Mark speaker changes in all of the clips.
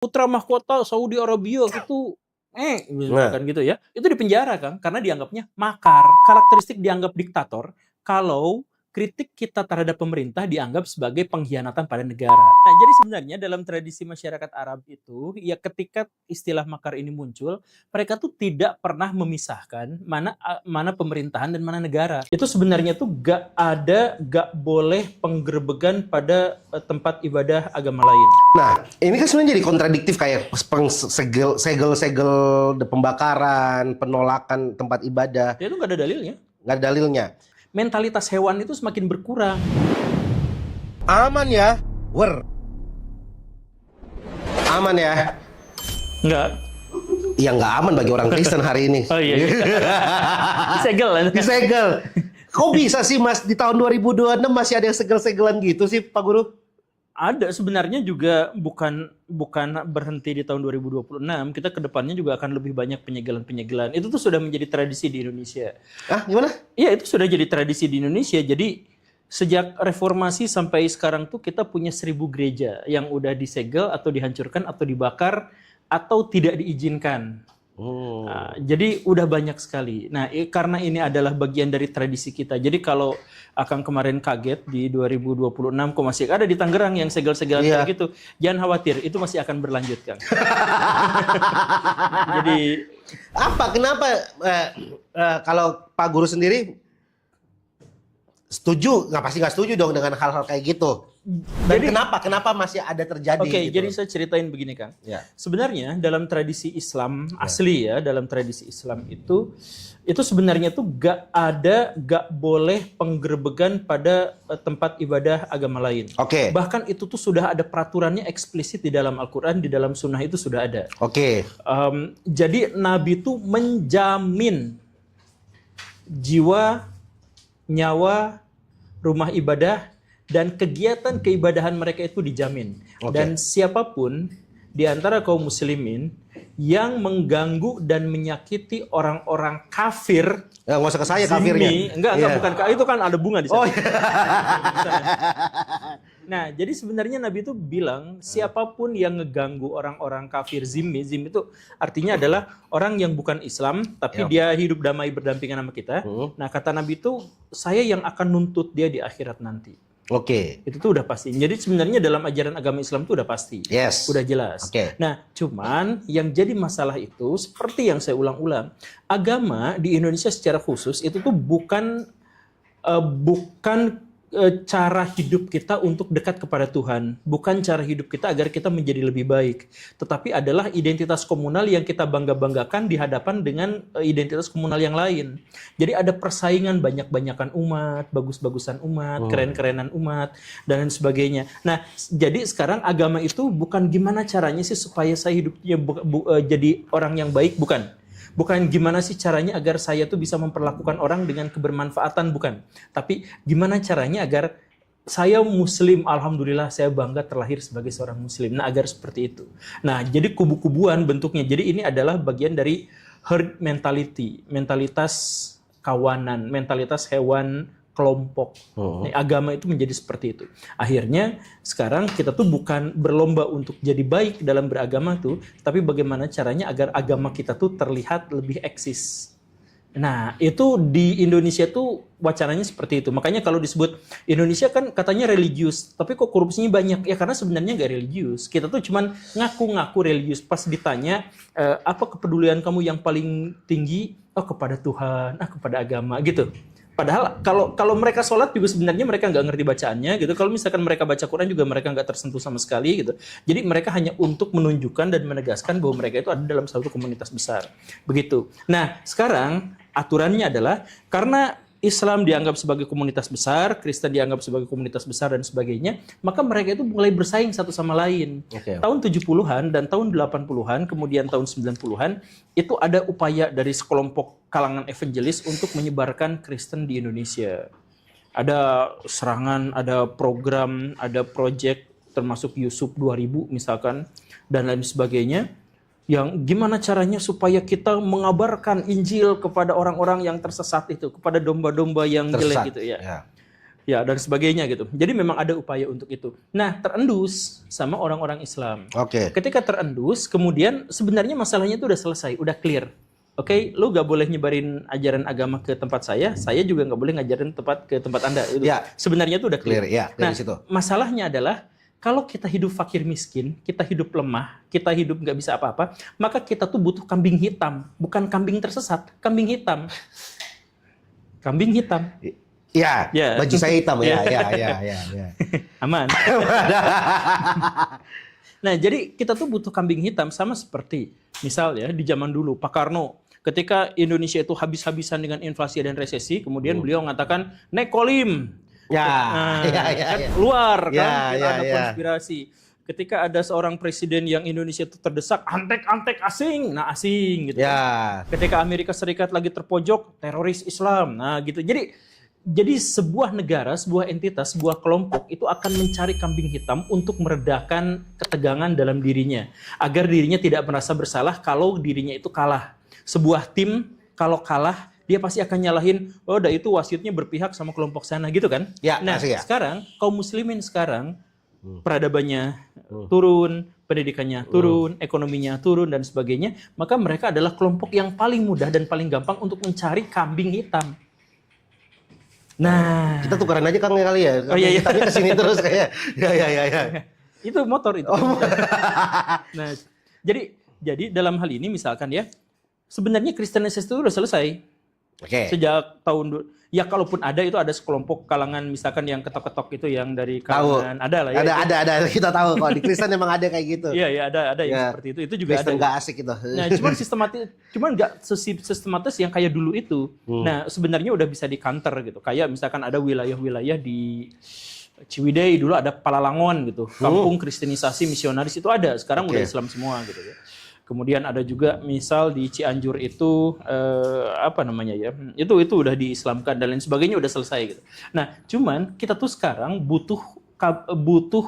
Speaker 1: putra mahkota Saudi Arabia itu
Speaker 2: Nah,
Speaker 1: misalkan gitu ya, itu dipenjara kan karena dianggapnya makar. Karakteristik dianggap diktator kalau kritik kita terhadap pemerintah dianggap sebagai pengkhianatan pada negara. Nah, jadi sebenarnya dalam tradisi masyarakat Arab itu, ya ketika istilah makar ini muncul, mereka tuh tidak pernah memisahkan mana pemerintahan dan mana negara. Itu sebenarnya tuh gak boleh penggerbegan pada tempat ibadah agama lain.
Speaker 2: nah, ini kan sebenarnya jadi kontradiktif kayak segel pembakaran, penolakan tempat ibadah,
Speaker 1: Ya itu nggak ada dalilnya.
Speaker 2: nggak ada dalilnya.
Speaker 1: Mentalitas hewan itu semakin berkurang.
Speaker 2: Aman ya, aman ya.
Speaker 1: Nggak.
Speaker 2: Ya nggak aman bagi orang Kristen hari ini.
Speaker 1: Oh iya. Disegel.
Speaker 2: Disegel. Kok bisa sih Mas di tahun 2026 masih ada yang segel-segelan gitu sih Pak Guru?
Speaker 1: Ada sebenarnya juga bukan berhenti di tahun 2026. Kita kedepannya juga akan lebih banyak penyegelan-penyegelan. Itu tuh sudah menjadi tradisi di Indonesia.
Speaker 2: Ah, gimana?
Speaker 1: Iya, itu sudah jadi tradisi di Indonesia. Jadi sejak reformasi sampai sekarang tuh kita punya 1000 gereja yang udah disegel atau dihancurkan atau dibakar atau tidak diizinkan. Nah, jadi udah banyak sekali. Nah, karena ini adalah bagian dari tradisi kita. Jadi kalau Akang kemarin kaget di 2026 kok masih ada di Tangerang yang segel-segelan kayak gitu, jangan khawatir, itu masih akan berlanjut, Kang. Jadi
Speaker 2: Kenapa kalau Pak Guru sendiri setuju? Pasti nggak setuju dong dengan hal-hal kayak gitu. Dan kenapa masih ada terjadi?
Speaker 1: Oke,
Speaker 2: gitu?
Speaker 1: jadi saya ceritain begini, Kang.
Speaker 2: Ya.
Speaker 1: Sebenarnya dalam tradisi Islam asli ya, dalam tradisi Islam itu sebenarnya tuh gak boleh penggerbegan pada tempat ibadah agama lain.
Speaker 2: Oke.
Speaker 1: Bahkan itu tuh sudah ada peraturannya eksplisit di dalam Al-Quran, di dalam Sunnah itu sudah ada.
Speaker 2: Oke.
Speaker 1: Jadi Nabi itu menjamin jiwa, nyawa, rumah ibadah, dan kegiatan keibadahan mereka itu dijamin.
Speaker 2: Oke.
Speaker 1: Dan siapapun di antara kaum muslimin yang mengganggu dan menyakiti orang-orang kafir,
Speaker 2: Ya, nggak usah ke saya kafirnya.
Speaker 1: enggak, bukan, itu kan ada bunga di sana.
Speaker 2: Oh, iya.
Speaker 1: Nah, jadi sebenarnya Nabi itu bilang siapapun yang ngeganggu orang-orang kafir zimmi itu artinya adalah orang yang bukan Islam tapi dia hidup damai berdampingan sama kita. Nah, kata Nabi itu saya yang akan nuntut dia di akhirat nanti.
Speaker 2: Oke.
Speaker 1: Itu tuh udah pasti. Jadi sebenarnya dalam ajaran agama Islam itu udah pasti.
Speaker 2: Yes.
Speaker 1: Udah jelas.
Speaker 2: Oke.
Speaker 1: Nah, cuman yang jadi masalah itu seperti yang saya ulang-ulang, agama di Indonesia secara khusus itu tuh bukan cara hidup kita untuk dekat kepada Tuhan, bukan cara hidup kita agar kita menjadi lebih baik, tetapi adalah identitas komunal yang kita bangga-banggakan di hadapan dengan identitas komunal yang lain. Jadi ada persaingan banyak-banyakan umat, bagus-bagusan umat, keren-kerenan umat, dan lain sebagainya. Nah, jadi sekarang agama itu bukan gimana caranya sih supaya saya hidupnya jadi orang yang baik, bukan. Bukan gimana sih caranya agar saya tuh bisa memperlakukan orang dengan kebermanfaatan, bukan. Tapi gimana caranya agar saya muslim, alhamdulillah saya bangga terlahir sebagai seorang muslim. Nah, agar seperti itu. Nah, jadi kubu-kubuan bentuknya. Jadi ini adalah bagian dari herd mentality, mentalitas kawanan, mentalitas hewan kelompok. Nah, agama itu menjadi seperti itu. Akhirnya sekarang kita tuh bukan berlomba untuk jadi baik dalam beragama tuh, tapi bagaimana caranya agar agama kita tuh terlihat lebih eksis. Nah, itu di Indonesia tuh wacananya seperti itu. Makanya kalau disebut Indonesia kan katanya religius, tapi kok korupsinya banyak? Ya karena sebenarnya nggak religius. Kita tuh cuman ngaku-ngaku religius. Pas ditanya, apa kepedulian kamu yang paling tinggi? Oh, kepada Tuhan, kepada agama, gitu. Padahal kalau mereka sholat juga sebenarnya mereka nggak ngerti bacaannya gitu. Kalau misalkan mereka baca Quran juga mereka nggak tersentuh sama sekali gitu. Jadi mereka hanya untuk menunjukkan dan menegaskan bahwa mereka itu ada dalam satu komunitas besar. Begitu. Nah, sekarang aturannya adalah karena Islam dianggap sebagai komunitas besar, Kristen dianggap sebagai komunitas besar dan sebagainya, maka mereka itu mulai bersaing satu sama lain. Tahun 70-an dan tahun 80-an, kemudian tahun 90-an, itu ada upaya dari sekelompok kalangan evangelis untuk menyebarkan Kristen di Indonesia. Ada serangan, ada program, ada proyek, termasuk Yusuf 2000 misalkan, dan lain sebagainya. Yang gimana caranya supaya kita mengabarkan Injil kepada orang-orang yang tersesat itu, kepada domba-domba yang jelek gitu ya. ya dan sebagainya gitu. Jadi memang ada upaya untuk itu. Nah, terendus sama orang-orang Islam.
Speaker 2: Oke.
Speaker 1: Ketika terendus, kemudian sebenarnya masalahnya itu udah selesai, udah clear. Oke, lu gak boleh nyebarin ajaran agama ke tempat saya juga nggak boleh ngajarin ke tempat Anda. Itu.
Speaker 2: Ya.
Speaker 1: Sebenarnya itu udah clear.
Speaker 2: Clear,
Speaker 1: Nah,
Speaker 2: dari situ.
Speaker 1: masalahnya adalah kalau kita hidup fakir miskin, kita hidup lemah, kita hidup nggak bisa apa-apa, maka kita tuh butuh kambing hitam, bukan kambing tersesat, kambing hitam. Kambing hitam.
Speaker 2: Ya,
Speaker 1: Ya.
Speaker 2: baju saya hitam ya.
Speaker 1: Aman. Nah, jadi kita tuh butuh kambing hitam sama seperti misal ya di zaman dulu Pak Karno ketika Indonesia itu habis-habisan dengan inflasi dan resesi, kemudian beliau mengatakan nekolim.
Speaker 2: Ya,
Speaker 1: Nah, kan luar kan ada konspirasi. Ketika ada seorang presiden yang Indonesia itu terdesak, antek-antek asing, nah asing gitu.
Speaker 2: Ya.
Speaker 1: Ketika Amerika Serikat lagi terpojok, teroris Islam, nah gitu. Jadi sebuah negara, sebuah entitas, sebuah kelompok itu akan mencari kambing hitam untuk meredakan ketegangan dalam dirinya. Agar dirinya tidak merasa bersalah kalau dirinya itu kalah. Sebuah tim kalau kalah, dia pasti akan nyalahin, oh itu wasitnya berpihak sama kelompok sana gitu kan.
Speaker 2: Ya,
Speaker 1: nah
Speaker 2: ya.
Speaker 1: sekarang, kaum muslimin sekarang, peradabannya turun, pendidikannya turun, ekonominya turun, dan sebagainya. Maka mereka adalah kelompok yang paling mudah dan paling gampang untuk mencari kambing hitam. Nah,
Speaker 2: Kita tukeran aja Kang kali ya.
Speaker 1: Oh, iya.
Speaker 2: Kita kesini terus kayak. Ya.
Speaker 1: itu motor itu. Nah, jadi dalam hal ini misalkan ya, sebenarnya kristenisasi itu udah selesai.
Speaker 2: Oke.
Speaker 1: Sejak ya kalaupun ada itu ada sekelompok kalangan misalkan yang ketok-ketok itu yang dari kalangan ada lah ya.
Speaker 2: Ada kita tahu kalau di Kristen emang ada kayak gitu.
Speaker 1: Iya, ada yang
Speaker 2: Ya.
Speaker 1: seperti itu. Itu juga
Speaker 2: Kristen
Speaker 1: ada.
Speaker 2: nggak asik itu.
Speaker 1: Nah, cuman nggak sistematis yang kayak dulu itu. Nah, sebenarnya udah bisa di counter gitu. Kayak misalkan ada wilayah-wilayah di Ciwidey dulu ada Palalangon gitu. Kampung kristenisasi misionaris itu ada. Sekarang udah Islam semua gitu ya. Kemudian ada juga misal di Cianjur itu apa namanya ya? Itu udah diislamkan dan lain sebagainya udah selesai gitu. Nah, cuman kita tuh sekarang butuh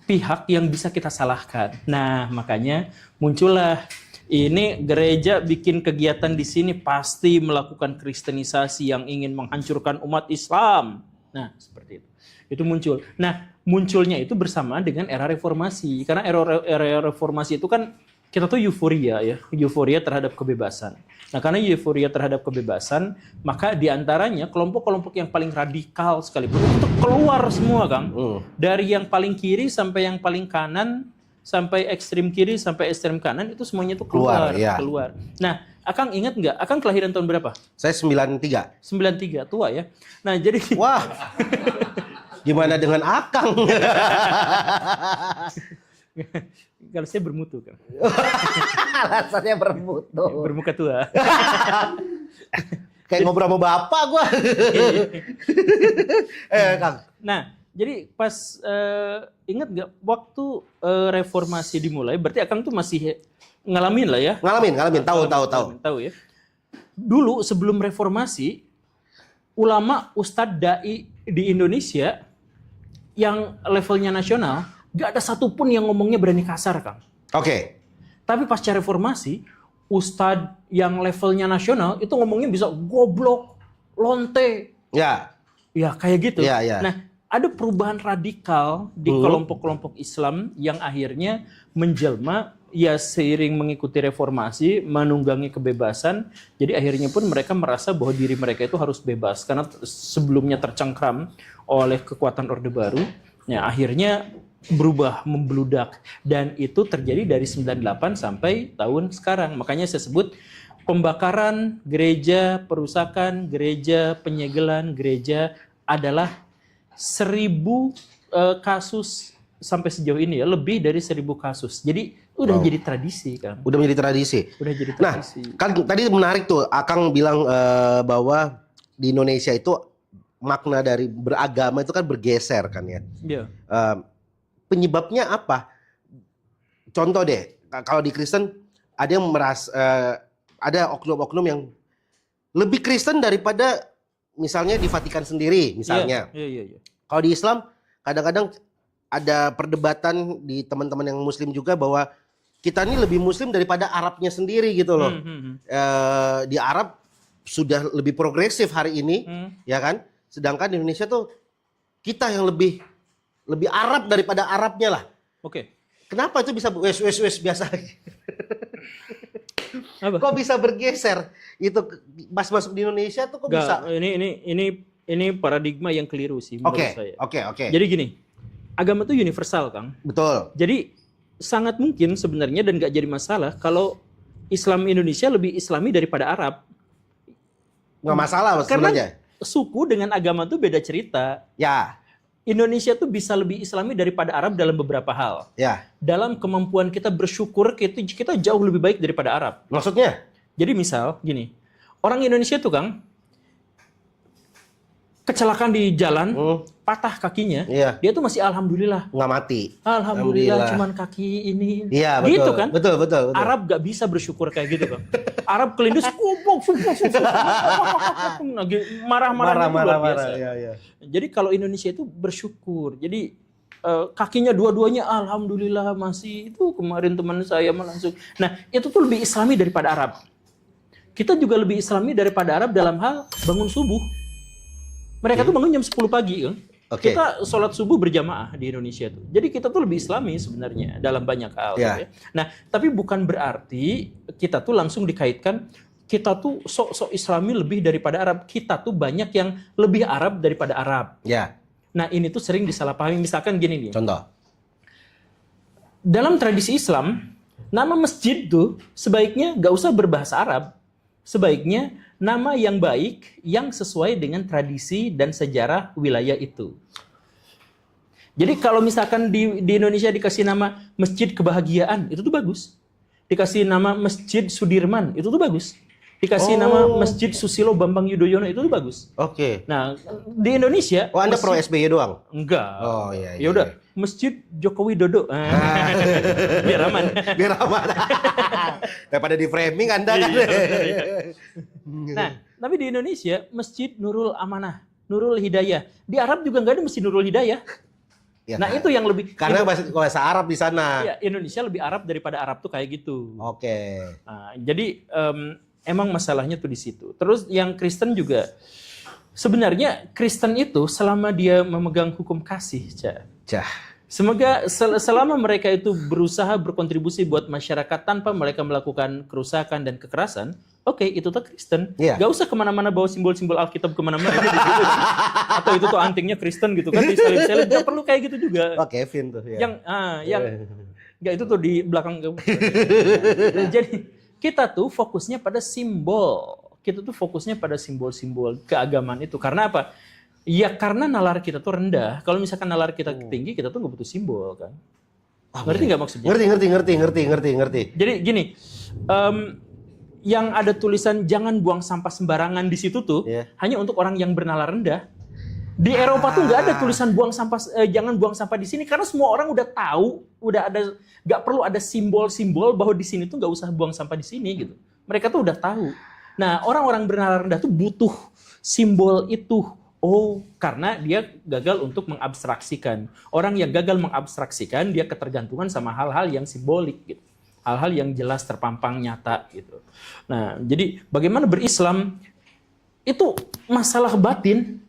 Speaker 1: pihak yang bisa kita salahkan. Nah, makanya muncullah ini gereja bikin kegiatan di sini pasti melakukan kristenisasi yang ingin menghancurkan umat Islam. Nah, seperti itu. Itu muncul. Nah, munculnya itu bersamaan dengan era reformasi. Karena era reformasi itu kan kita tuh euforia ya, euforia terhadap kebebasan. Nah, karena euforia terhadap kebebasan, maka diantaranya kelompok-kelompok yang paling radikal sekalipun itu keluar semua, Kang. Dari yang paling kiri sampai yang paling kanan, sampai ekstrem kiri sampai ekstrem kanan, itu semuanya tuh keluar. Nah, Akang ingat nggak? Akang kelahiran tahun berapa?
Speaker 2: Saya 93.
Speaker 1: 93, tua ya. Nah, jadi
Speaker 2: Wah. Gimana dengan Akang?
Speaker 1: kalau saya bermutu kan.
Speaker 2: Alasannya bermutu.
Speaker 1: Bermuka tua.
Speaker 2: Kayak ngobrol sama bapak gua. Kang.
Speaker 1: Nah, jadi pas ingat nggak waktu reformasi dimulai, berarti Akang tuh masih ngalamin lah ya?
Speaker 2: Ngalamin. Tahu
Speaker 1: ya. Dulu sebelum reformasi, ulama ustadz dai di Indonesia yang levelnya nasional, gak ada satupun yang ngomongnya berani kasar, Kang.
Speaker 2: Oke.
Speaker 1: Tapi pasca reformasi, ustadz yang levelnya nasional itu ngomongnya bisa goblok, lonte.
Speaker 2: Ya.
Speaker 1: Ya, kayak gitu.
Speaker 2: Ya.
Speaker 1: Nah, ada perubahan radikal di kelompok-kelompok Islam yang akhirnya menjelma ya seiring mengikuti reformasi, menunggangi kebebasan. Jadi akhirnya pun mereka merasa bahwa diri mereka itu harus bebas karena sebelumnya tercengkram oleh kekuatan Orde Baru. Ya, akhirnya berubah membludak dan itu terjadi dari 98 sampai tahun sekarang. Makanya saya sebut pembakaran gereja, perusakan gereja, penyegelan gereja adalah 1000 kasus sampai sejauh ini ya, lebih dari 1000 kasus. Jadi udah jadi tradisi, kan.
Speaker 2: Udah menjadi tradisi.
Speaker 1: Udah jadi tradisi.
Speaker 2: Nah, kan tadi menarik tuh Akang bilang bahwa di Indonesia itu makna dari beragama itu kan bergeser kan ya.
Speaker 1: Iya.
Speaker 2: Penyebabnya apa? Contoh deh, kalau di Kristen ada yang ada oknum-oknum yang lebih Kristen daripada misalnya di Vatikan sendiri, misalnya.
Speaker 1: Iya.
Speaker 2: Kalau di Islam, kadang-kadang ada perdebatan di teman-teman yang Muslim juga bahwa kita ini lebih Muslim daripada Arabnya sendiri gitu loh. Di Arab sudah lebih progresif hari ini, ya kan? Sedangkan di Indonesia tuh kita yang lebih Arab daripada Arabnya lah.
Speaker 1: Oke.
Speaker 2: Kenapa itu bisa wes biasa?
Speaker 1: Apa?
Speaker 2: Kok bisa bergeser? Itu pas masuk di Indonesia tuh kok bisa?
Speaker 1: Ini paradigma yang keliru sih menurut saya.
Speaker 2: Oke.
Speaker 1: Jadi gini, agama itu universal, Kang.
Speaker 2: Betul.
Speaker 1: Jadi sangat mungkin sebenarnya dan nggak jadi masalah kalau Islam Indonesia lebih Islami daripada Arab.
Speaker 2: Nggak masalah
Speaker 1: Karena
Speaker 2: sebenarnya.
Speaker 1: suku dengan agama itu beda cerita.
Speaker 2: Ya.
Speaker 1: Indonesia tuh bisa lebih Islami daripada Arab dalam beberapa hal.
Speaker 2: Ya.
Speaker 1: Dalam kemampuan kita bersyukur, kita jauh lebih baik daripada Arab.
Speaker 2: Maksudnya?
Speaker 1: Jadi misal gini, orang Indonesia tuh Kang, kecelakaan di jalan, patah kakinya,
Speaker 2: Iya.
Speaker 1: dia tuh masih alhamdulillah.
Speaker 2: Nggak mati.
Speaker 1: Alhamdulillah cuman kaki ini.
Speaker 2: Iya, betul.
Speaker 1: Gitu kan?
Speaker 2: Betul.
Speaker 1: Arab gak bisa bersyukur kayak gitu kan. Arab kelindus, marah-marah luar biasa.
Speaker 2: Iya.
Speaker 1: Jadi kalau Indonesia itu bersyukur. Jadi kakinya dua-duanya alhamdulillah masih. Itu kemarin teman saya langsung. Nah, itu tuh lebih Islami daripada Arab. Kita juga lebih Islami daripada Arab dalam hal bangun subuh. Mereka tuh bangun jam 10 pagi kan. Kita sholat subuh berjamaah di Indonesia tuh. Jadi kita tuh lebih Islami sebenarnya dalam banyak hal.
Speaker 2: Ya.
Speaker 1: Gitu ya. Nah, tapi bukan berarti kita tuh langsung dikaitkan kita tuh sok-sok Islami lebih daripada Arab. Kita tuh banyak yang lebih Arab daripada Arab.
Speaker 2: Ya.
Speaker 1: Nah, ini tuh sering disalahpahami. Misalkan gini nih.
Speaker 2: Contoh.
Speaker 1: Dalam tradisi Islam, nama masjid tuh sebaiknya nggak usah berbahasa Arab. Sebaiknya nama yang baik yang sesuai dengan tradisi dan sejarah wilayah itu. Jadi kalau misalkan di Indonesia dikasih nama Masjid Kebahagiaan, itu tuh bagus. Dikasih nama Masjid Sudirman, itu tuh bagus. Dikasih nama Masjid Susilo Bambang Yudhoyono, itu tuh bagus.
Speaker 2: Oke.
Speaker 1: Nah, di Indonesia...
Speaker 2: Oh, Anda pro SBY doang?
Speaker 1: Enggak.
Speaker 2: Oh, iya.
Speaker 1: Ya udah, Masjid Joko Widodo. Biar aman.
Speaker 2: Biar aman. Daripada di framing Anda kan.
Speaker 1: Nah, tapi di Indonesia Masjid Nurul Amanah, Nurul Hidayah. Di Arab juga nggak ada Masjid Nurul Hidayah.
Speaker 2: Ya,
Speaker 1: nah, itu yang lebih
Speaker 2: karena bahasa Arab di sana.
Speaker 1: Ya, Indonesia lebih Arab daripada Arab tuh kayak gitu.
Speaker 2: Oke.
Speaker 1: Nah, jadi emang masalahnya tuh di situ. Terus yang Kristen juga sebenarnya Kristen itu selama dia memegang hukum kasih, semoga selama mereka itu berusaha berkontribusi buat masyarakat tanpa mereka melakukan kerusakan dan kekerasan, oke, itu tuh Kristen.
Speaker 2: Iya.
Speaker 1: Gak usah kemana-mana bawa simbol-simbol Alkitab kemana-mana. Di situ. Atau itu tuh antingnya Kristen gitu kan, disalib-salib. Gak perlu kayak gitu juga.
Speaker 2: Oh, Kevin tuh. Ya.
Speaker 1: Gak itu tuh di belakang. Jadi kita tuh fokusnya pada simbol. Kita tuh fokusnya pada simbol-simbol keagamaan itu. Karena apa? Ya karena nalar kita tuh rendah. Kalau misalkan nalar kita tinggi, kita tuh nggak butuh simbol kan. Ngerti nggak maksudnya?
Speaker 2: Ngerti.
Speaker 1: Jadi gini, yang ada tulisan jangan buang sampah sembarangan di situ tuh hanya untuk orang yang bernalar rendah. Di Eropa tuh nggak ada tulisan jangan buang sampah di sini karena semua orang udah tahu, udah ada, nggak perlu ada simbol-simbol bahwa di sini tuh nggak usah buang sampah di sini gitu. Mereka tuh udah tahu. Nah, orang-orang bernalar rendah tuh butuh simbol itu. Oh, karena dia gagal untuk mengabstraksikan. Orang yang gagal mengabstraksikan, dia ketergantungan sama hal-hal yang simbolik gitu. Hal-hal yang jelas terpampang nyata gitu. Nah, jadi bagaimana berislam itu masalah batin.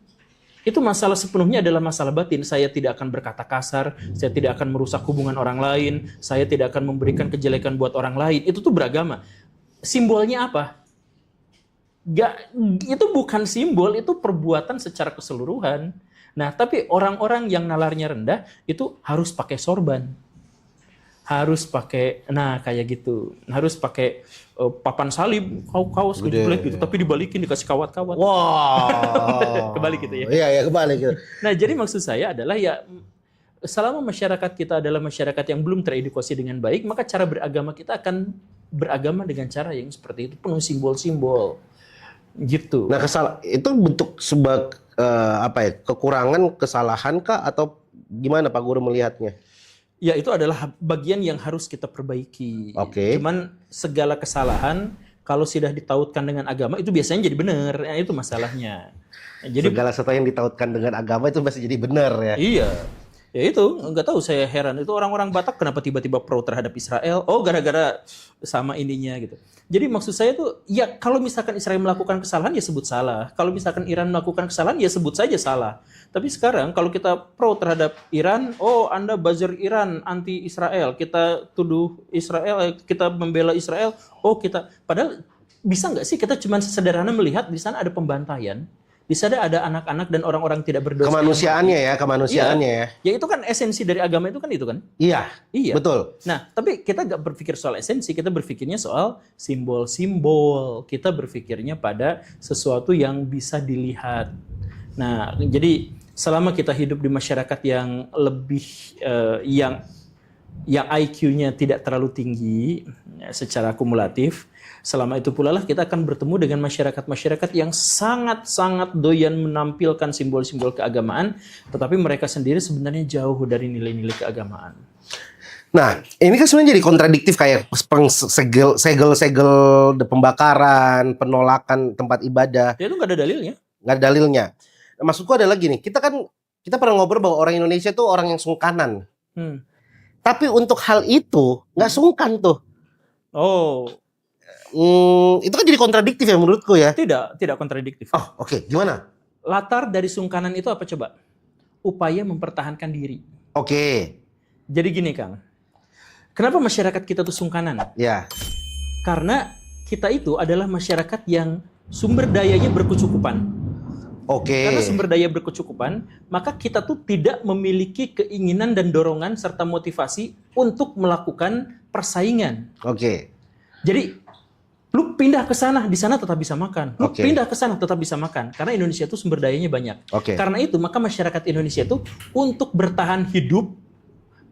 Speaker 1: Itu masalah sepenuhnya adalah masalah batin. Saya tidak akan berkata kasar, saya tidak akan merusak hubungan orang lain, saya tidak akan memberikan kejelekan buat orang lain. Itu tuh beragama. Simbolnya apa? Itu bukan simbol, itu perbuatan secara keseluruhan. Nah, tapi orang-orang yang nalarnya rendah itu harus pakai sorban. Harus pakai, nah kayak gitu. Harus pakai papan salib, kaos jelek gitu, tapi dibalikin dikasih kawat-kawat.
Speaker 2: Wow.
Speaker 1: Kebalik gitu ya.
Speaker 2: Iya, kebalik gitu.
Speaker 1: Nah, jadi maksud saya adalah ya selama masyarakat kita adalah masyarakat yang belum teredukasi dengan baik, maka cara beragama kita akan beragama dengan cara yang seperti itu, penuh simbol-simbol. Gitu.
Speaker 2: Nah, itu bentuk sebuah kekurangan, kesalahan kah atau gimana Pak Guru melihatnya?
Speaker 1: Ya, itu adalah bagian yang harus kita perbaiki.
Speaker 2: Oke.
Speaker 1: Cuman segala kesalahan kalau sudah ditautkan dengan agama itu biasanya jadi benar. Nah, itu masalahnya. Jadi
Speaker 2: segala sesuatu yang ditautkan dengan agama itu pasti jadi benar ya.
Speaker 1: Iya. Ya itu, nggak tahu, saya heran itu orang-orang Batak kenapa tiba-tiba pro terhadap Israel. Oh, gara-gara sama ininya gitu. Jadi maksud saya tuh, ya kalau misalkan Israel melakukan kesalahan ya sebut salah. Kalau misalkan Iran melakukan kesalahan ya sebut saja salah. Tapi sekarang kalau kita pro terhadap Iran, oh Anda buzzer Iran, anti Israel, kita tuduh Israel, kita membela Israel, oh kita, padahal bisa nggak sih kita cuma sederhana melihat di sana ada pembantaian, di sana ada anak-anak dan orang-orang tidak berdosa.
Speaker 2: Kemanusiaannya ya, kemanusiaannya ya.
Speaker 1: Ya itu kan esensi dari agama itu kan.
Speaker 2: Iya,
Speaker 1: Iya.
Speaker 2: betul.
Speaker 1: Nah, tapi kita nggak berpikir soal esensi, kita berpikirnya soal simbol-simbol. Kita berpikirnya pada sesuatu yang bisa dilihat. Nah, jadi selama kita hidup di masyarakat yang lebih yang IQ-nya tidak terlalu tinggi ya, secara kumulatif, selama itu pula lah kita akan bertemu dengan masyarakat-masyarakat yang sangat-sangat doyan menampilkan simbol-simbol keagamaan, tetapi mereka sendiri sebenarnya jauh dari nilai-nilai keagamaan.
Speaker 2: Nah, ini kan sebenarnya jadi kontradiktif kayak segel pembakaran, penolakan tempat ibadah.
Speaker 1: Ya itu nggak ada dalilnya.
Speaker 2: Nggak ada dalilnya. Maksudku adalah gini, kita pernah ngobrol bahwa orang Indonesia tuh orang yang sungkanan. Tapi untuk hal itu nggak sungkan tuh.
Speaker 1: Oh,
Speaker 2: itu kan jadi kontradiktif ya menurutku ya.
Speaker 1: tidak kontradiktif.
Speaker 2: Oh, oke. Gimana?
Speaker 1: Latar dari sungkanan itu apa coba? Upaya mempertahankan diri.
Speaker 2: Oke.
Speaker 1: Jadi gini, Kang. Kenapa masyarakat kita tuh sungkanan?
Speaker 2: Ya.
Speaker 1: Karena kita itu adalah masyarakat yang sumber dayanya berkecukupan.
Speaker 2: Oke.
Speaker 1: Karena sumber daya berkecukupan, maka kita tuh tidak memiliki keinginan dan dorongan serta motivasi untuk melakukan persaingan.
Speaker 2: Oke.
Speaker 1: Jadi lu pindah ke sana, di sana tetap bisa makan. Lu
Speaker 2: Oke.
Speaker 1: pindah ke sana tetap bisa makan. Karena Indonesia itu sumber dayanya banyak.
Speaker 2: Oke.
Speaker 1: Karena itu maka masyarakat Indonesia itu untuk bertahan hidup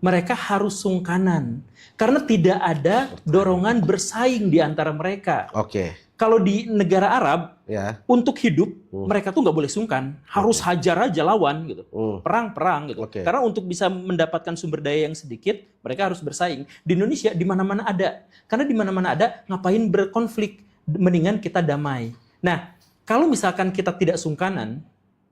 Speaker 1: mereka harus sungkanan. Karena tidak ada dorongan bersaing di antara mereka.
Speaker 2: Oke.
Speaker 1: Kalau di negara Arab,
Speaker 2: Ya.
Speaker 1: untuk hidup mereka tuh nggak boleh sungkan, harus hajar aja lawan gitu, perang gitu.
Speaker 2: Oke.
Speaker 1: Karena untuk bisa mendapatkan sumber daya yang sedikit, mereka harus bersaing. Di Indonesia di mana-mana ada, karena di mana-mana ada, ngapain berkonflik? Mendingan kita damai. Nah, kalau misalkan kita tidak sungkanan,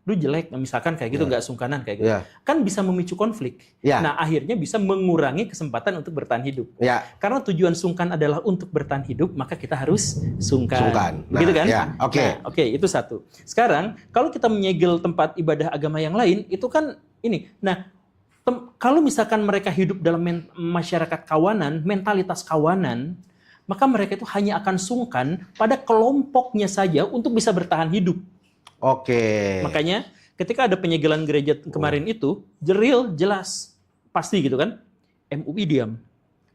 Speaker 1: lu jelek, misalkan kayak gitu, nggak sungkanan kayak gitu,
Speaker 2: Ya.
Speaker 1: kan bisa memicu konflik.
Speaker 2: Ya.
Speaker 1: Nah, akhirnya bisa mengurangi kesempatan untuk bertahan hidup.
Speaker 2: Ya.
Speaker 1: Karena tujuan sungkan adalah untuk bertahan hidup, maka kita harus sungkan.
Speaker 2: Sungkan. Nah,
Speaker 1: Gitu kan?
Speaker 2: ya, oke.
Speaker 1: Nah, oke, itu satu. Sekarang, kalau kita menyegel tempat ibadah agama yang lain, itu kan ini. Nah, kalau misalkan mereka hidup dalam masyarakat kawanan, mentalitas kawanan, maka mereka itu hanya akan sungkan pada kelompoknya saja untuk bisa bertahan hidup.
Speaker 2: Oke.
Speaker 1: Makanya ketika ada penyegelan gereja kemarin itu, real jelas pasti gitu kan, MUI diam,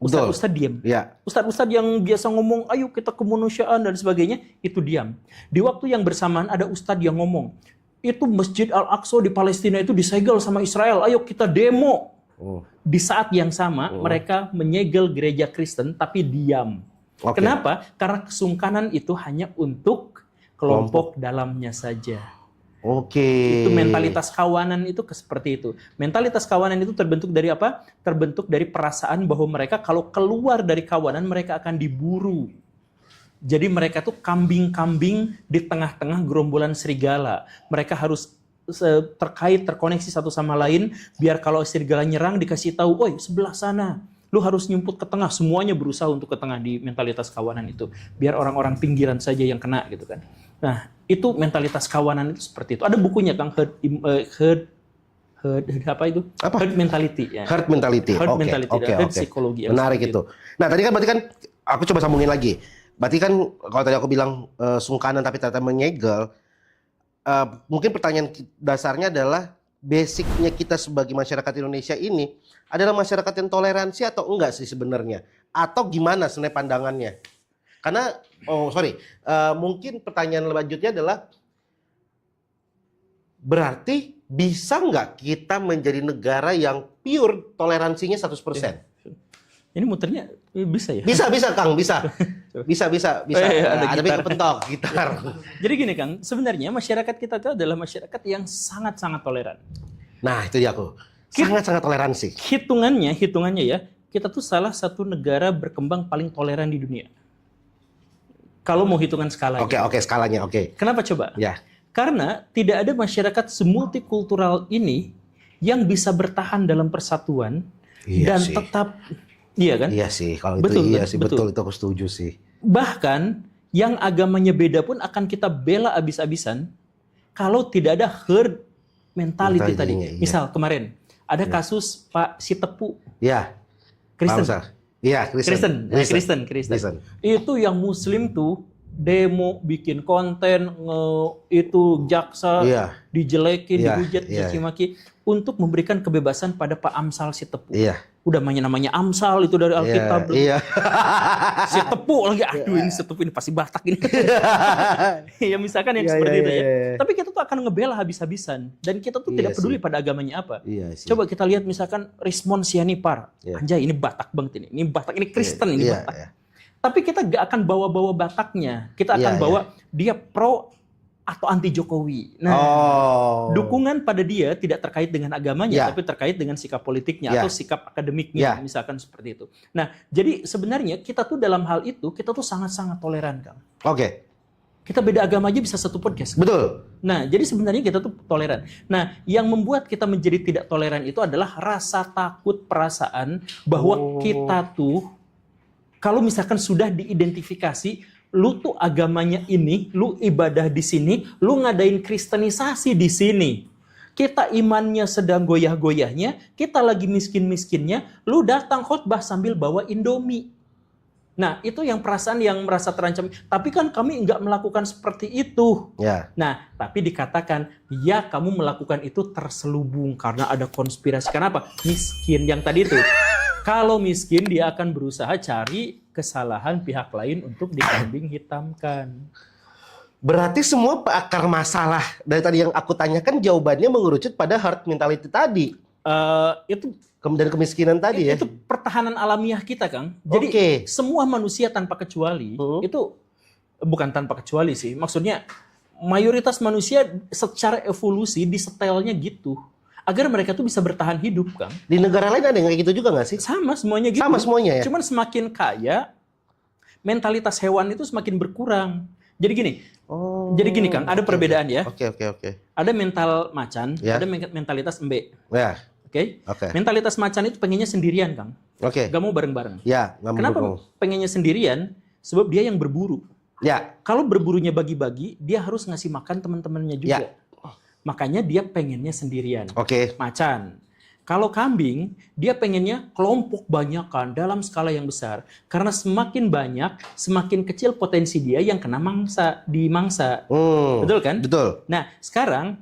Speaker 2: Betul.
Speaker 1: Ustadz diam,
Speaker 2: Ya.
Speaker 1: Ustadz yang biasa ngomong ayo kita kemanusiaan dan sebagainya itu diam. Di waktu yang bersamaan ada Ustadz yang ngomong itu Masjid Al-Aqsa di Palestina itu disegel sama Israel, ayo kita demo. Di saat yang sama mereka menyegel gereja Kristen tapi diam.
Speaker 2: Oke.
Speaker 1: Kenapa? Karena kesungkanan itu hanya untuk kelompok dalamnya saja.
Speaker 2: Oke.
Speaker 1: Itu mentalitas kawanan itu seperti itu. Mentalitas kawanan itu terbentuk dari apa? Terbentuk dari perasaan bahwa mereka kalau keluar dari kawanan mereka akan diburu. Jadi mereka tuh kambing-kambing di tengah-tengah gerombolan serigala. Mereka harus terkoneksi satu sama lain biar kalau serigala nyerang dikasih tahu, "Oi, sebelah sana." Lu harus nyumput ke tengah, semuanya berusaha untuk ke tengah di mentalitas kawanan itu. Biar orang-orang pinggiran saja yang kena gitu kan. Nah, itu mentalitas kawanan itu seperti itu. Ada bukunya Kang, herd apa itu?
Speaker 2: Apa?
Speaker 1: Herd mentality ya.
Speaker 2: Herd mentality.
Speaker 1: Herd
Speaker 2: Oke,
Speaker 1: mentality,
Speaker 2: oke,
Speaker 1: herd
Speaker 2: oke.
Speaker 1: psikologi.
Speaker 2: Menarik itu. Nah, tadi kan berarti kan aku coba sambungin lagi. Berarti kan kalau tadi aku bilang sungkanan tapi ternyata menyegel, mungkin pertanyaan dasarnya adalah basicnya kita sebagai masyarakat Indonesia ini adalah masyarakat yang toleransi atau enggak sih sebenarnya? Atau gimana sebenarnya pandangannya? Karena, mungkin pertanyaan lanjutnya adalah berarti bisa nggak kita menjadi negara yang pure toleransinya 100%?
Speaker 1: Ini muternya bisa ya?
Speaker 2: Bisa Kang, bisa. Bisa.
Speaker 1: Ada
Speaker 2: Ada
Speaker 1: gitar.
Speaker 2: pentok, gitar.
Speaker 1: Jadi gini Kang, sebenarnya masyarakat kita itu adalah masyarakat yang sangat-sangat toleran.
Speaker 2: Nah, itu dia aku. Sangat-sangat toleransi.
Speaker 1: Hitungannya ya, kita tuh salah satu negara berkembang paling toleran di dunia. Kalau mau hitungan skalanya.
Speaker 2: Oke, skalanya, oke.
Speaker 1: Kenapa coba?
Speaker 2: Ya.
Speaker 1: Karena tidak ada masyarakat semultikultural ini yang bisa bertahan dalam persatuan
Speaker 2: Iya
Speaker 1: dan
Speaker 2: sih.
Speaker 1: tetap, iya kan?
Speaker 2: Iya sih, kalau itu
Speaker 1: Betul,
Speaker 2: iya
Speaker 1: kan?
Speaker 2: sih, betul itu aku setuju sih.
Speaker 1: Bahkan yang agamanya beda pun akan kita bela abis-abisan kalau tidak ada herd mentality tadi.
Speaker 2: Mentality-nya, iya.
Speaker 1: Misal kemarin ada kasus Pak Sitepu,
Speaker 2: Iya,
Speaker 1: Kristen.
Speaker 2: Bangsa. Iya, Kristen.
Speaker 1: Kristen. Itu yang Muslim tuh demo, bikin konten, itu jaksa
Speaker 2: Iya.
Speaker 1: dijelekin,
Speaker 2: Iya,
Speaker 1: dihujat,
Speaker 2: iya.
Speaker 1: dicaci maki untuk memberikan kebebasan pada Pak Amsal Sitepu.
Speaker 2: Iya.
Speaker 1: Udah namanya Amsal itu dari Alkitab.
Speaker 2: Iya.
Speaker 1: Sitepu lagi, aduh ini Sitepu ini pasti Batak ini. Ya misalkan yang
Speaker 2: Iya,
Speaker 1: seperti
Speaker 2: iya,
Speaker 1: itu ya.
Speaker 2: iya.
Speaker 1: Tapi kita tuh akan ngebela habis-habisan dan kita tuh
Speaker 2: Iya
Speaker 1: tidak peduli
Speaker 2: sih.
Speaker 1: pada agamanya apa.
Speaker 2: Iya sih.
Speaker 1: Coba kita lihat misalkan Rismon Sianipar.
Speaker 2: Iya.
Speaker 1: Anjay ini Batak banget ini. Ini Batak, ini Kristen ini
Speaker 2: Iya,
Speaker 1: Batak.
Speaker 2: iya.
Speaker 1: Tapi kita gak akan bawa-bawa Bataknya. Kita akan
Speaker 2: Iya,
Speaker 1: bawa dia pro atau anti Jokowi. Nah, dukungan pada dia tidak terkait dengan agamanya,
Speaker 2: Iya.
Speaker 1: tapi terkait dengan sikap politiknya
Speaker 2: Iya.
Speaker 1: atau sikap akademiknya,
Speaker 2: Iya.
Speaker 1: misalkan seperti itu. Nah, jadi sebenarnya kita tuh dalam hal itu, kita tuh sangat-sangat toleran, Kang.
Speaker 2: Oke,
Speaker 1: Kita beda agama aja bisa satu podcast.
Speaker 2: betul.
Speaker 1: Nah, jadi sebenarnya kita tuh toleran. Nah, yang membuat kita menjadi tidak toleran itu adalah rasa takut, perasaan bahwa kita tuh kalau misalkan sudah diidentifikasi, lu tuh agamanya ini, lu ibadah di sini, lu ngadain kristenisasi di sini. Kita imannya sedang goyah-goyahnya, kita lagi miskin-miskinnya, lu datang khotbah sambil bawa Indomie. Nah, itu yang perasaan yang merasa terancam. Tapi kan kami nggak melakukan seperti itu.
Speaker 2: Ya.
Speaker 1: Nah, tapi dikatakan, ya kamu melakukan itu terselubung karena ada konspirasi. Kenapa? Miskin yang tadi itu. Kalau miskin, dia akan berusaha cari kesalahan pihak lain untuk dikambing hitamkan.
Speaker 2: Berarti semua akar masalah dari tadi yang aku tanyakan jawabannya mengerucut pada herd mentality tadi.
Speaker 1: Itu
Speaker 2: Dan kemiskinan tadi ya.
Speaker 1: itu pertahanan alamiah kita, Kang. Jadi
Speaker 2: Oke.
Speaker 1: semua manusia tanpa kecuali, itu bukan tanpa kecuali sih. Maksudnya mayoritas manusia secara evolusi disetelnya gitu. Agar mereka tuh bisa bertahan hidup, Kang.
Speaker 2: Di negara lain ada yang kayak gitu juga nggak sih?
Speaker 1: Sama semuanya gitu.
Speaker 2: Sama semuanya ya?
Speaker 1: Cuman semakin kaya, mentalitas hewan itu semakin berkurang. Jadi gini, Kang, ada perbedaan ya.
Speaker 2: Oke.
Speaker 1: Ada mental macan,
Speaker 2: Ya.
Speaker 1: ada mentalitas embe.
Speaker 2: Ya,
Speaker 1: Oke?
Speaker 2: oke.
Speaker 1: Mentalitas macan itu pengennya sendirian, Kang.
Speaker 2: Oke.
Speaker 1: Gak mau bareng-bareng.
Speaker 2: Ya, nggak
Speaker 1: Kenapa
Speaker 2: mendukung.
Speaker 1: pengennya sendirian? Sebab dia yang berburu.
Speaker 2: Ya,
Speaker 1: Kalau berburunya bagi-bagi, dia harus ngasih makan teman-temannya juga. Makanya dia pengennya sendirian.
Speaker 2: oke.
Speaker 1: Macan. Kalau kambing, dia pengennya kelompok banyakan dalam skala yang besar. Karena semakin banyak, semakin kecil potensi dia yang kena dimangsa. Betul kan?
Speaker 2: Betul.
Speaker 1: Nah, sekarang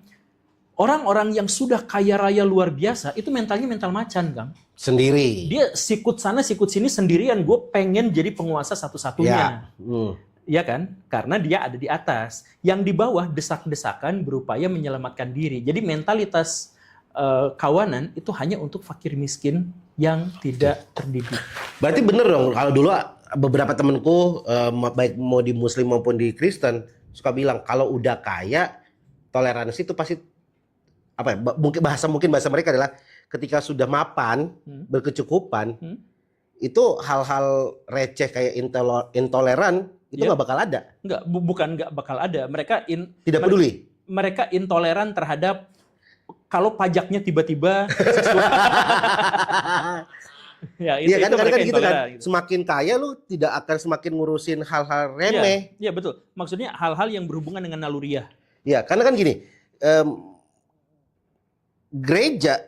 Speaker 1: orang-orang yang sudah kaya raya luar biasa, itu mentalnya mental macan, Kang.
Speaker 2: Sendiri.
Speaker 1: Dia sikut sana, sikut sini sendirian. Gue pengen jadi penguasa satu-satunya. Ya kan? Karena dia ada di atas. Yang di bawah desak-desakan berupaya menyelamatkan diri. Jadi mentalitas kawanan itu hanya untuk fakir miskin yang tidak terdidik.
Speaker 2: Berarti bener dong kalau dulu beberapa temenku baik mau di Muslim maupun di Kristen suka bilang kalau udah kaya toleransi itu pasti apa ya? Mungkin bahasa mereka adalah ketika sudah mapan berkecukupan itu hal-hal receh kayak intoleran itu nggak bakal ada.
Speaker 1: Bukan nggak bakal ada. Mereka
Speaker 2: Tidak peduli.
Speaker 1: Mereka intoleran terhadap kalau pajaknya tiba-tiba ya,
Speaker 2: Iya kan, kadang kan gitu kan.
Speaker 1: intoleran, gitu.
Speaker 2: Semakin kaya lu tidak akan semakin ngurusin hal-hal remeh.
Speaker 1: Iya betul. Maksudnya hal-hal yang berhubungan dengan naluriah.
Speaker 2: Ya, karena kan gini, gereja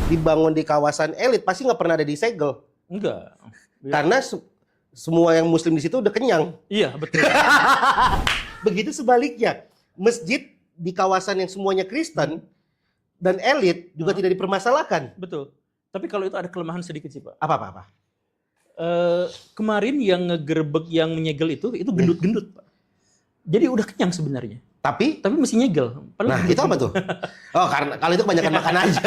Speaker 2: dibangun di kawasan elit pasti nggak pernah ada disegel.
Speaker 1: Enggak.
Speaker 2: Karena semua yang Muslim di situ udah kenyang.
Speaker 1: Iya betul.
Speaker 2: Begitu sebaliknya, masjid di kawasan yang semuanya Kristen dan elit juga tidak dipermasalahkan.
Speaker 1: Betul. Tapi kalau itu ada kelemahan sedikit sih, Pak.
Speaker 2: Apa?
Speaker 1: Kemarin yang ngegerebek, yang menyegel itu gendut-gendut, Pak. Jadi udah kenyang sebenarnya.
Speaker 2: Tapi
Speaker 1: mesti nyegel.
Speaker 2: nah, itu apa tuh? Oh, karena kalau itu kebanyakan makan aja.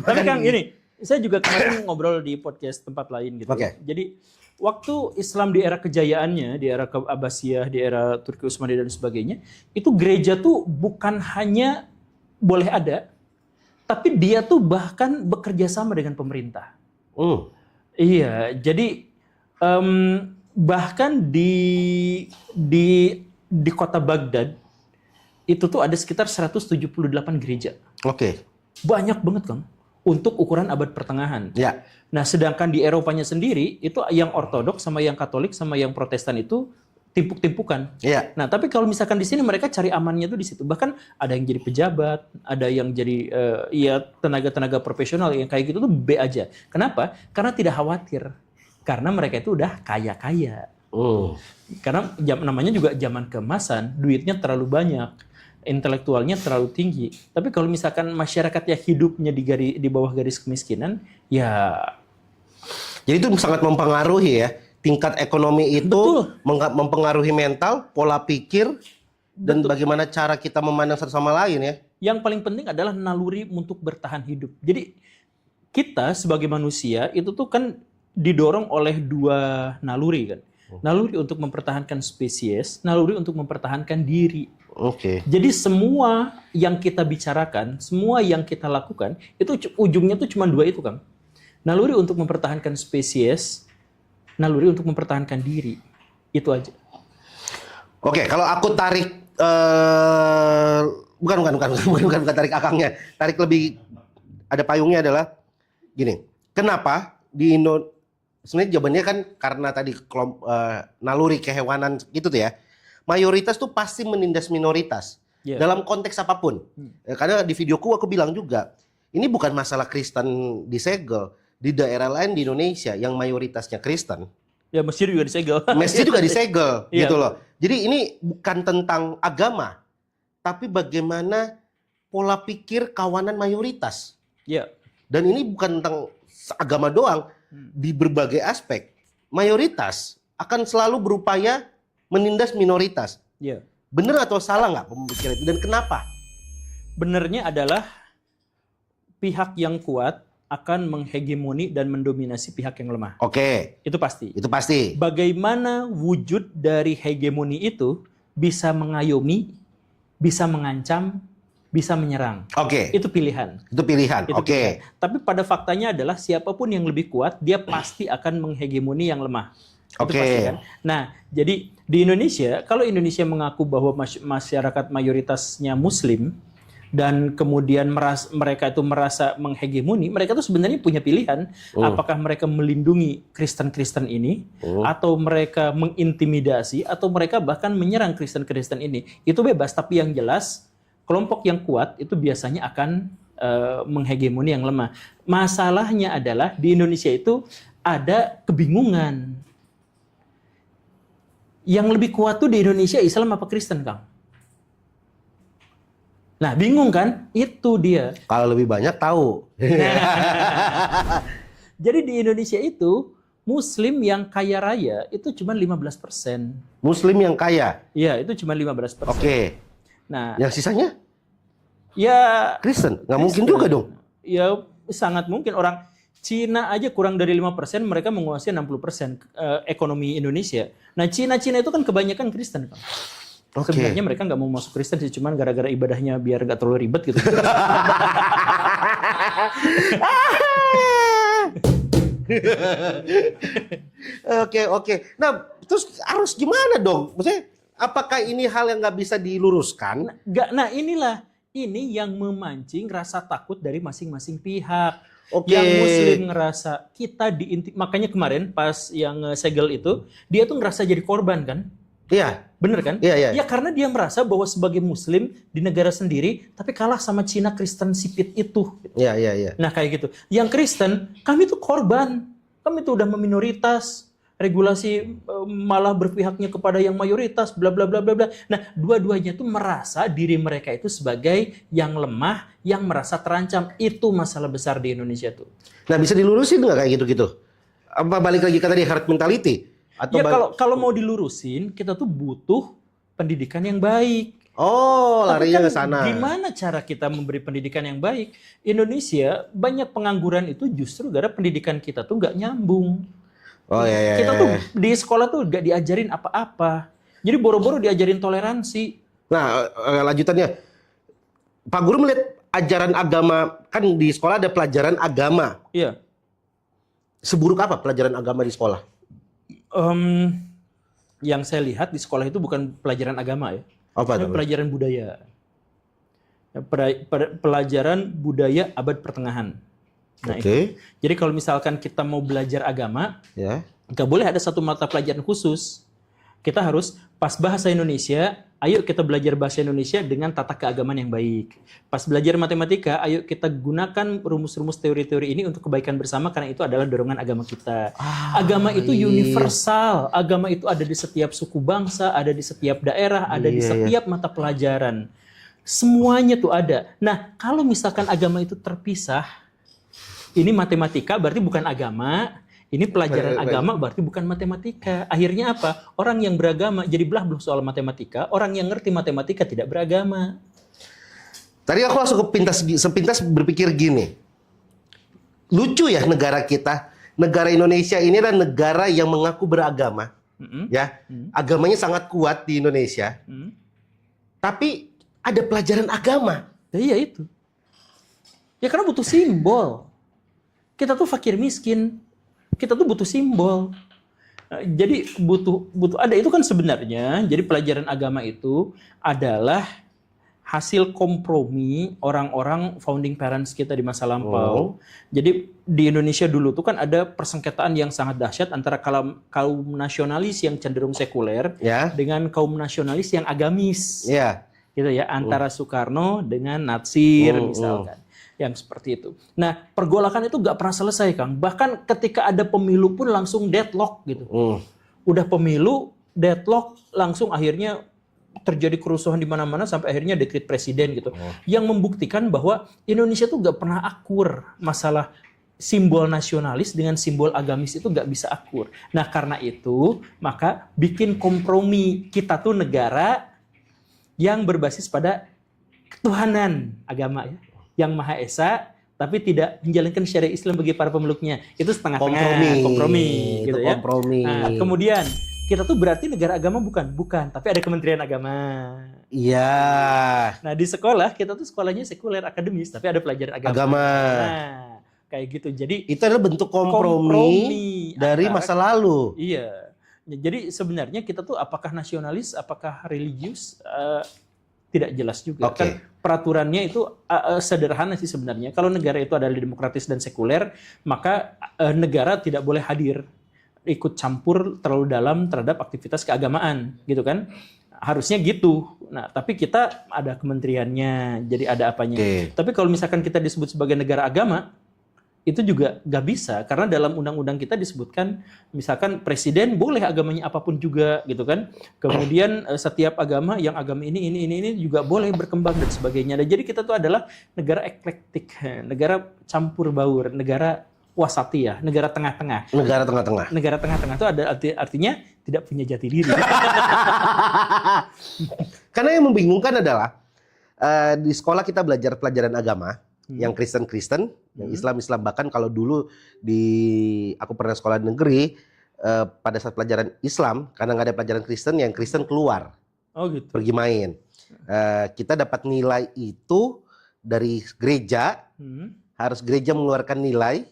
Speaker 1: Tapi Kang, ini saya juga kemarin ngobrol di podcast tempat lain gitu.
Speaker 2: Oke.
Speaker 1: Jadi waktu Islam di era kejayaannya, di era Abbasiyah, di era Turki Utsmaniyah dan sebagainya, itu gereja tuh bukan hanya boleh ada, tapi dia tuh bahkan bekerja sama dengan pemerintah. Iya, jadi bahkan di kota Baghdad itu tuh ada sekitar 178 gereja.
Speaker 2: Oke.
Speaker 1: banyak banget Kang untuk ukuran abad pertengahan.
Speaker 2: Ya.
Speaker 1: Nah, sedangkan di Eropanya sendiri itu yang Ortodoks sama yang Katolik sama yang Protestan itu timpuk-timpukan.
Speaker 2: Iya.
Speaker 1: Nah, tapi kalau misalkan di sini mereka cari amannya tuh di situ. Bahkan ada yang jadi pejabat, ada yang jadi ya tenaga-tenaga profesional yang kayak gitu tuh B aja. Kenapa? Karena tidak khawatir. Karena mereka itu udah kaya-kaya. Karena namanya juga zaman keemasan, duitnya terlalu banyak, intelektualnya terlalu tinggi. Tapi kalau misalkan masyarakat ya hidupnya di bawah garis kemiskinan, ya
Speaker 2: Jadi itu sangat mempengaruhi ya. Tingkat ekonomi itu
Speaker 1: Betul.
Speaker 2: mempengaruhi mental, pola pikir, dan bagaimana cara kita memandang satu sama lain ya.
Speaker 1: yang paling penting adalah naluri untuk bertahan hidup. Jadi kita sebagai manusia itu tuh kan didorong oleh dua naluri kan. Naluri untuk mempertahankan spesies, naluri untuk mempertahankan diri.
Speaker 2: Oke.
Speaker 1: Jadi semua yang kita bicarakan, semua yang kita lakukan, itu ujungnya tuh cuma dua itu, Kang. Naluri untuk mempertahankan spesies, naluri untuk mempertahankan diri. Itu aja.
Speaker 2: Oke, kalau aku tarik bukan tarik akangnya. Tarik lebih ada payungnya adalah gini. Kenapa di sebenarnya jawabannya kan karena tadi naluri kehewanan gitu tuh ya. Mayoritas tuh pasti menindas minoritas.
Speaker 1: Yeah.
Speaker 2: Dalam konteks apapun. Karena di videoku aku bilang juga, ini bukan masalah Kristen disegel. Di daerah lain di Indonesia yang mayoritasnya Kristen,
Speaker 1: Ya Mesir juga disegel.
Speaker 2: masjid juga disegel
Speaker 1: Iya.
Speaker 2: gitu loh. Jadi ini bukan tentang agama, tapi bagaimana pola pikir kawanan mayoritas.
Speaker 1: Ya.
Speaker 2: Dan ini bukan tentang agama doang, di berbagai aspek. Mayoritas akan selalu berupaya menindas minoritas.
Speaker 1: Ya.
Speaker 2: Bener atau salah nggak pemikiran itu dan kenapa?
Speaker 1: Benernya adalah pihak yang kuat akan menghegemoni dan mendominasi pihak yang lemah.
Speaker 2: Oke,
Speaker 1: Itu pasti.
Speaker 2: itu pasti.
Speaker 1: Bagaimana wujud dari hegemoni itu bisa mengayomi, bisa mengancam, bisa menyerang.
Speaker 2: Oke,
Speaker 1: Itu pilihan.
Speaker 2: itu pilihan.
Speaker 1: Itu
Speaker 2: Oke,
Speaker 1: pilihan. Tapi pada faktanya adalah siapapun yang lebih kuat, dia pasti akan menghegemoni yang lemah. Itu
Speaker 2: Oke.
Speaker 1: pasti kan. Nah, jadi di Indonesia, kalau Indonesia mengaku bahwa masyarakat mayoritasnya Muslim dan kemudian mereka itu merasa menghegemoni, mereka tuh sebenarnya punya pilihan. Apakah mereka melindungi Kristen-Kristen ini, atau mereka mengintimidasi, atau mereka bahkan menyerang Kristen-Kristen ini. Itu bebas, tapi yang jelas kelompok yang kuat itu biasanya akan menghegemoni yang lemah. Masalahnya adalah di Indonesia itu ada kebingungan. Yang lebih kuat tuh di Indonesia Islam apa Kristen, Kang? Nah, bingung kan? Itu dia.
Speaker 2: kalau lebih banyak tahu.
Speaker 1: Jadi di Indonesia itu Muslim yang kaya raya itu cuma 15%.
Speaker 2: Muslim yang kaya.
Speaker 1: Iya, itu cuma 15%.
Speaker 2: Oke.
Speaker 1: Nah,
Speaker 2: Yang sisanya
Speaker 1: ya
Speaker 2: Kristen. Nggak mungkin
Speaker 1: Kristen.
Speaker 2: juga dong.
Speaker 1: Ya sangat mungkin. Orang Cina aja kurang dari 5%, mereka menguasai 60% ekonomi Indonesia. Nah, Cina itu kan kebanyakan Kristen, Pak.
Speaker 2: Oke.
Speaker 1: Sebenarnya mereka nggak mau masuk Kristen sih, cuman gara-gara ibadahnya biar nggak terlalu ribet gitu.
Speaker 2: Oke. Nah, terus harus gimana dong? Maksudnya, apakah ini hal yang nggak bisa diluruskan?
Speaker 1: Nah inilah ini yang memancing rasa takut dari masing-masing pihak.
Speaker 2: Oke.
Speaker 1: Yang Muslim ngerasa kita makanya kemarin pas yang segel itu dia tuh ngerasa jadi korban kan?
Speaker 2: Iya.
Speaker 1: Bener kan?
Speaker 2: Iya.
Speaker 1: Ya karena dia merasa bahwa sebagai Muslim di negara sendiri tapi kalah sama Cina Kristen sipit itu.
Speaker 2: Iya.
Speaker 1: Nah kayak gitu. Yang Kristen kami tuh korban. Kami tuh udah meminoritas. Regulasi malah berpihaknya kepada yang mayoritas, bla bla bla bla bla. Nah, dua-duanya tuh merasa diri mereka itu sebagai yang lemah, yang merasa terancam. Itu masalah besar di Indonesia tuh.
Speaker 2: Nah, bisa dilurusin nggak kayak gitu-gitu? Apa balik lagi ke tadi herd mentality? Atau
Speaker 1: Ya kalau mau dilurusin, kita tuh butuh pendidikan yang baik.
Speaker 2: Oh,
Speaker 1: Tapi
Speaker 2: larinya
Speaker 1: kan
Speaker 2: ke sana.
Speaker 1: gimana cara kita memberi pendidikan yang baik? Indonesia banyak pengangguran itu justru gara pendidikan kita tuh nggak nyambung.
Speaker 2: Oh iya.
Speaker 1: Kita tuh di sekolah tuh gak diajarin apa-apa. Jadi boro-boro diajarin toleransi.
Speaker 2: Nah, lanjutannya. Pak Guru melihat ajaran agama, kan di sekolah ada pelajaran agama.
Speaker 1: Iya.
Speaker 2: Seburuk apa pelajaran agama di sekolah?
Speaker 1: Yang saya lihat di sekolah itu bukan pelajaran agama ya.
Speaker 2: Apa
Speaker 1: Tapi
Speaker 2: itu?
Speaker 1: pelajaran budaya. Pelajaran budaya abad pertengahan. Nah,
Speaker 2: Oke.
Speaker 1: jadi kalau misalkan kita mau belajar agama,
Speaker 2: Ya.
Speaker 1: nggak boleh ada satu mata pelajaran khusus. Kita harus pas bahasa Indonesia, ayo kita belajar bahasa Indonesia dengan tata keagamaan yang baik. Pas belajar matematika, ayo kita gunakan rumus-rumus teori-teori ini untuk kebaikan bersama karena itu adalah dorongan agama kita. Agama itu
Speaker 2: iya.
Speaker 1: universal. Agama itu ada di setiap suku bangsa, ada di setiap daerah, ada di
Speaker 2: Iya,
Speaker 1: setiap mata pelajaran. Semuanya tuh ada. Nah, kalau misalkan agama itu terpisah, ini matematika berarti bukan agama, ini pelajaran agama berarti bukan matematika. Akhirnya apa? Orang yang beragama jadi belah belah soal matematika, orang yang ngerti matematika tidak beragama.
Speaker 2: Tadi aku langsung sepintas berpikir gini. Lucu ya negara kita. Negara Indonesia ini adalah negara yang mengaku beragama. Ya, agamanya sangat kuat di Indonesia. Tapi ada pelajaran agama.
Speaker 1: Ya, iya itu. Ya karena butuh simbol. Kita tuh fakir miskin. Kita tuh butuh simbol. Jadi butuh ada itu kan sebenarnya. Jadi pelajaran agama itu adalah hasil kompromi orang-orang founding parents kita di masa lampau. Jadi di Indonesia dulu tuh kan ada persengketaan yang sangat dahsyat antara kaum nasionalis yang cenderung sekuler dengan kaum nasionalis yang agamis. Gitu ya, antara Soekarno dengan Natsir misalkan. Yang seperti itu. Nah, pergolakan itu nggak pernah selesai, Kang. Bahkan ketika ada pemilu pun langsung deadlock gitu. Udah pemilu, deadlock, langsung akhirnya terjadi kerusuhan di mana-mana sampai akhirnya dekret presiden gitu. Yang membuktikan bahwa Indonesia tuh nggak pernah akur. Masalah simbol nasionalis dengan simbol agamis itu nggak bisa akur. Nah, karena itu maka bikin kompromi. Kita tuh negara yang berbasis pada ketuhanan agama ya. Yang Maha Esa, tapi tidak menjalankan syariat Islam bagi para pemeluknya. Itu setengah-tengah. Kompromi. Gitu ya. Nah, kemudian, kita tuh berarti negara agama bukan? Bukan, tapi ada Kementerian Agama.
Speaker 2: Iya.
Speaker 1: Nah, di sekolah, kita tuh sekolahnya sekuler akademis, tapi ada pelajaran agama. Nah, kayak gitu. Jadi,
Speaker 2: itu adalah bentuk kompromi dari masa lalu.
Speaker 1: Iya. Jadi sebenarnya kita tuh apakah nasionalis, apakah religius, tidak jelas juga. Kan peraturannya itu sederhana sih sebenarnya. Kalau negara itu adalah demokratis dan sekuler, maka negara tidak boleh hadir ikut campur terlalu dalam terhadap aktivitas keagamaan, gitu kan? Harusnya gitu. Nah, tapi kita ada kementeriannya, jadi ada apanya. Tapi kalau misalkan kita disebut sebagai negara agama, itu juga nggak bisa karena dalam undang-undang kita disebutkan misalkan presiden boleh agamanya apapun juga gitu kan, kemudian setiap agama yang agama ini juga boleh berkembang dan sebagainya. Dan jadi kita tuh adalah negara eklektik, negara campur baur, negara wasatiyah, negara tengah-tengah. Negara tengah-tengah itu ada artinya tidak punya jati diri.
Speaker 2: Karena yang membingungkan adalah di sekolah kita belajar pelajaran agama. Yang Kristen, yang Islam. Bahkan kalau dulu aku pernah sekolah di negeri, pada saat pelajaran Islam, karena nggak ada pelajaran Kristen, yang Kristen keluar,
Speaker 1: gitu.
Speaker 2: Pergi main. Kita dapat nilai itu dari gereja, harus gereja mengeluarkan nilai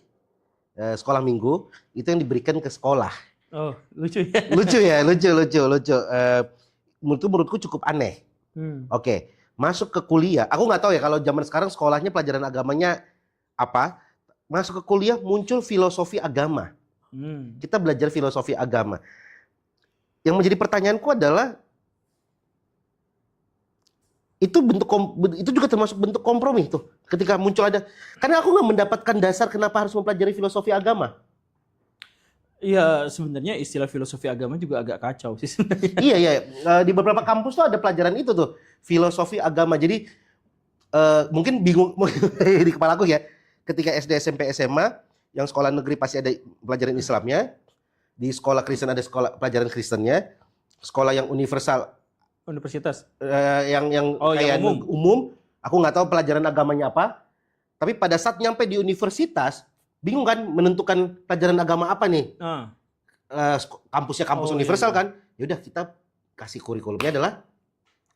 Speaker 2: sekolah minggu, itu yang diberikan ke sekolah.
Speaker 1: Oh, lucu ya?
Speaker 2: Lucu. Menurutku cukup aneh. Masuk ke kuliah, aku nggak tahu ya kalau zaman sekarang sekolahnya pelajaran agamanya apa. Masuk ke kuliah muncul filosofi agama. Kita belajar filosofi agama. Yang menjadi pertanyaanku adalah itu juga termasuk bentuk kompromi tuh. Ketika muncul karena aku nggak mendapatkan dasar kenapa harus mempelajari filosofi agama.
Speaker 1: Iya, sebenarnya istilah filosofi agama juga agak kacau sih sebenarnya.
Speaker 2: Iya. Di beberapa kampus tuh ada pelajaran itu tuh, filosofi agama. Jadi mungkin bingung di kepala aku ya. Ketika SD, SMP, SMA, yang sekolah negeri pasti ada pelajaran Islamnya. Di sekolah Kristen ada pelajaran Kristennya. Sekolah yang universal,
Speaker 1: universitas,
Speaker 2: yang kayak umum. Aku nggak tahu pelajaran agamanya apa. Tapi pada saat nyampe di universitas, bingung kan menentukan pelajaran agama apa nih. Kampusnya kampus universal kan. Yaudah kita kasih kurikulumnya adalah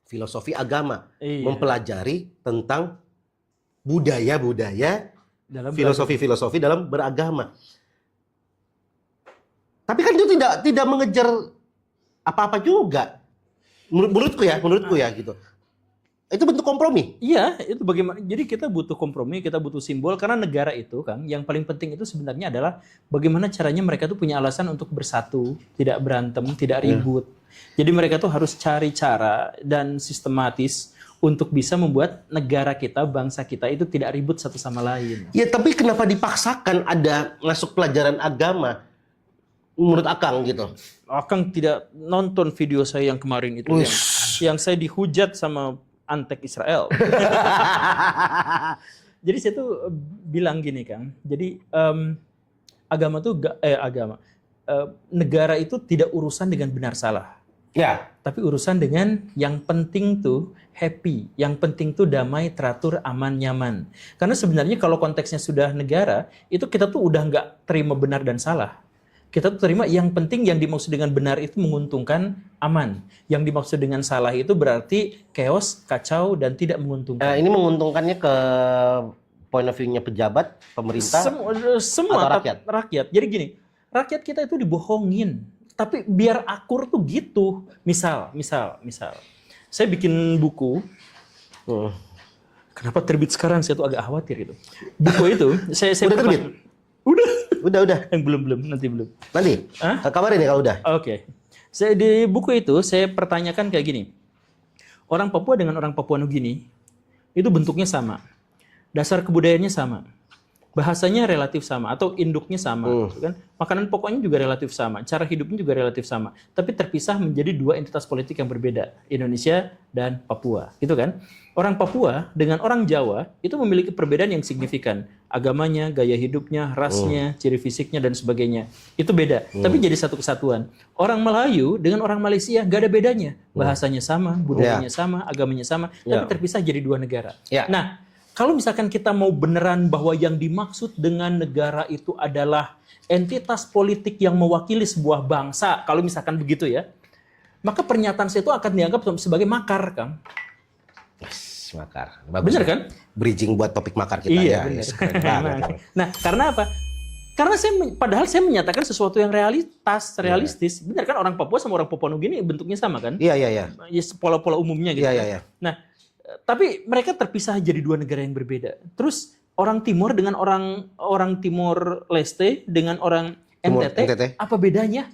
Speaker 2: filosofi agama. Mempelajari tentang budaya-budaya, filosofi dalam beragama. Tapi kan itu tidak mengejar apa-apa juga. Menurutku ya gitu. Itu bentuk kompromi.
Speaker 1: Iya, itu bagaimana. Jadi kita butuh kompromi, kita butuh simbol karena negara itu kan yang paling penting itu sebenarnya adalah bagaimana caranya mereka tuh punya alasan untuk bersatu, tidak berantem, tidak ribut. Jadi mereka tuh harus cari cara dan sistematis untuk bisa membuat negara kita, bangsa kita itu tidak ribut satu sama lain.
Speaker 2: Ya tapi kenapa dipaksakan ada masuk pelajaran agama menurut Akang gitu?
Speaker 1: Akang tidak nonton video saya yang kemarin itu yang saya dihujat sama antek Israel. Jadi saya tuh bilang gini kan, jadi agama tuh negara itu tidak urusan dengan benar salah,
Speaker 2: Ya.
Speaker 1: tapi urusan dengan yang penting tuh happy, yang penting tuh damai, teratur, aman, nyaman. Karena sebenarnya kalau konteksnya sudah negara, itu kita tuh udah nggak terima benar dan salah. Kita tuh terima yang penting yang dimaksud dengan benar itu menguntungkan, aman. Yang dimaksud dengan salah itu berarti chaos, kacau, dan tidak menguntungkan.
Speaker 2: Ini menguntungkannya ke point of view-nya pejabat, pemerintah,
Speaker 1: Semua
Speaker 2: atau rakyat?
Speaker 1: rakyat. Jadi gini, rakyat kita itu dibohongin. Tapi biar akur tuh gitu. Misal. Saya bikin buku. Kenapa terbit sekarang? Saya tuh agak khawatir itu. Buku itu, saya
Speaker 2: Udah terbit? Udah.
Speaker 1: Belum, nanti belum.
Speaker 2: Nanti?
Speaker 1: Hah?
Speaker 2: Kabarin ya kalau udah.
Speaker 1: Oke. Saya di buku itu saya pertanyakan kayak gini. Orang Papua dengan orang Papua Nugini itu bentuknya sama. Dasar kebudayaannya sama. Bahasanya relatif sama atau induknya sama, gitu kan? Makanan pokoknya juga relatif sama, cara hidupnya juga relatif sama, tapi terpisah menjadi dua entitas politik yang berbeda, Indonesia dan Papua, gitu kan? Orang Papua dengan orang Jawa itu memiliki perbedaan yang signifikan, agamanya, gaya hidupnya, rasnya, ciri fisiknya dan sebagainya, itu beda, tapi jadi satu kesatuan. Orang Melayu dengan orang Malaysia gak ada bedanya, bahasanya sama, budayanya sama, agamanya sama, tapi terpisah jadi dua negara. Nah, kalau misalkan kita mau beneran bahwa yang dimaksud dengan negara itu adalah entitas politik yang mewakili sebuah bangsa, kalau misalkan begitu ya, maka pernyataan saya itu akan dianggap sebagai makar, Kang.
Speaker 2: Yes, makar. Bagus.
Speaker 1: Bener kan?
Speaker 2: Bridging buat topik makar kita.
Speaker 1: Iya,
Speaker 2: ya.
Speaker 1: bener.
Speaker 2: Yes, keren banget.
Speaker 1: Nah, karena apa? Karena padahal saya menyatakan sesuatu yang realistis. Benar kan, orang Papua sama orang Papua Nugini bentuknya sama kan?
Speaker 2: Iya.
Speaker 1: Ya, pola-pola umumnya gitu.
Speaker 2: Iya.
Speaker 1: Nah, tapi mereka terpisah jadi dua negara yang berbeda. Terus orang Timur dengan orang Timur Leste dengan orang NTT, apa bedanya?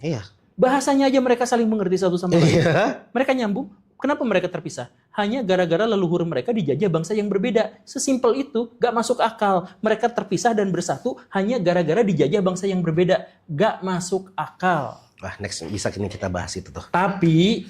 Speaker 2: Iya.
Speaker 1: Bahasanya aja mereka saling mengerti satu sama lain.
Speaker 2: Iya.
Speaker 1: Mereka nyambung. Kenapa mereka terpisah? Hanya gara-gara leluhur mereka dijajah bangsa yang berbeda. Sesimpel itu, gak masuk akal. Mereka terpisah dan bersatu hanya gara-gara dijajah bangsa yang berbeda. Gak masuk akal.
Speaker 2: Wah, next bisa kita bahas itu tuh.
Speaker 1: Tapi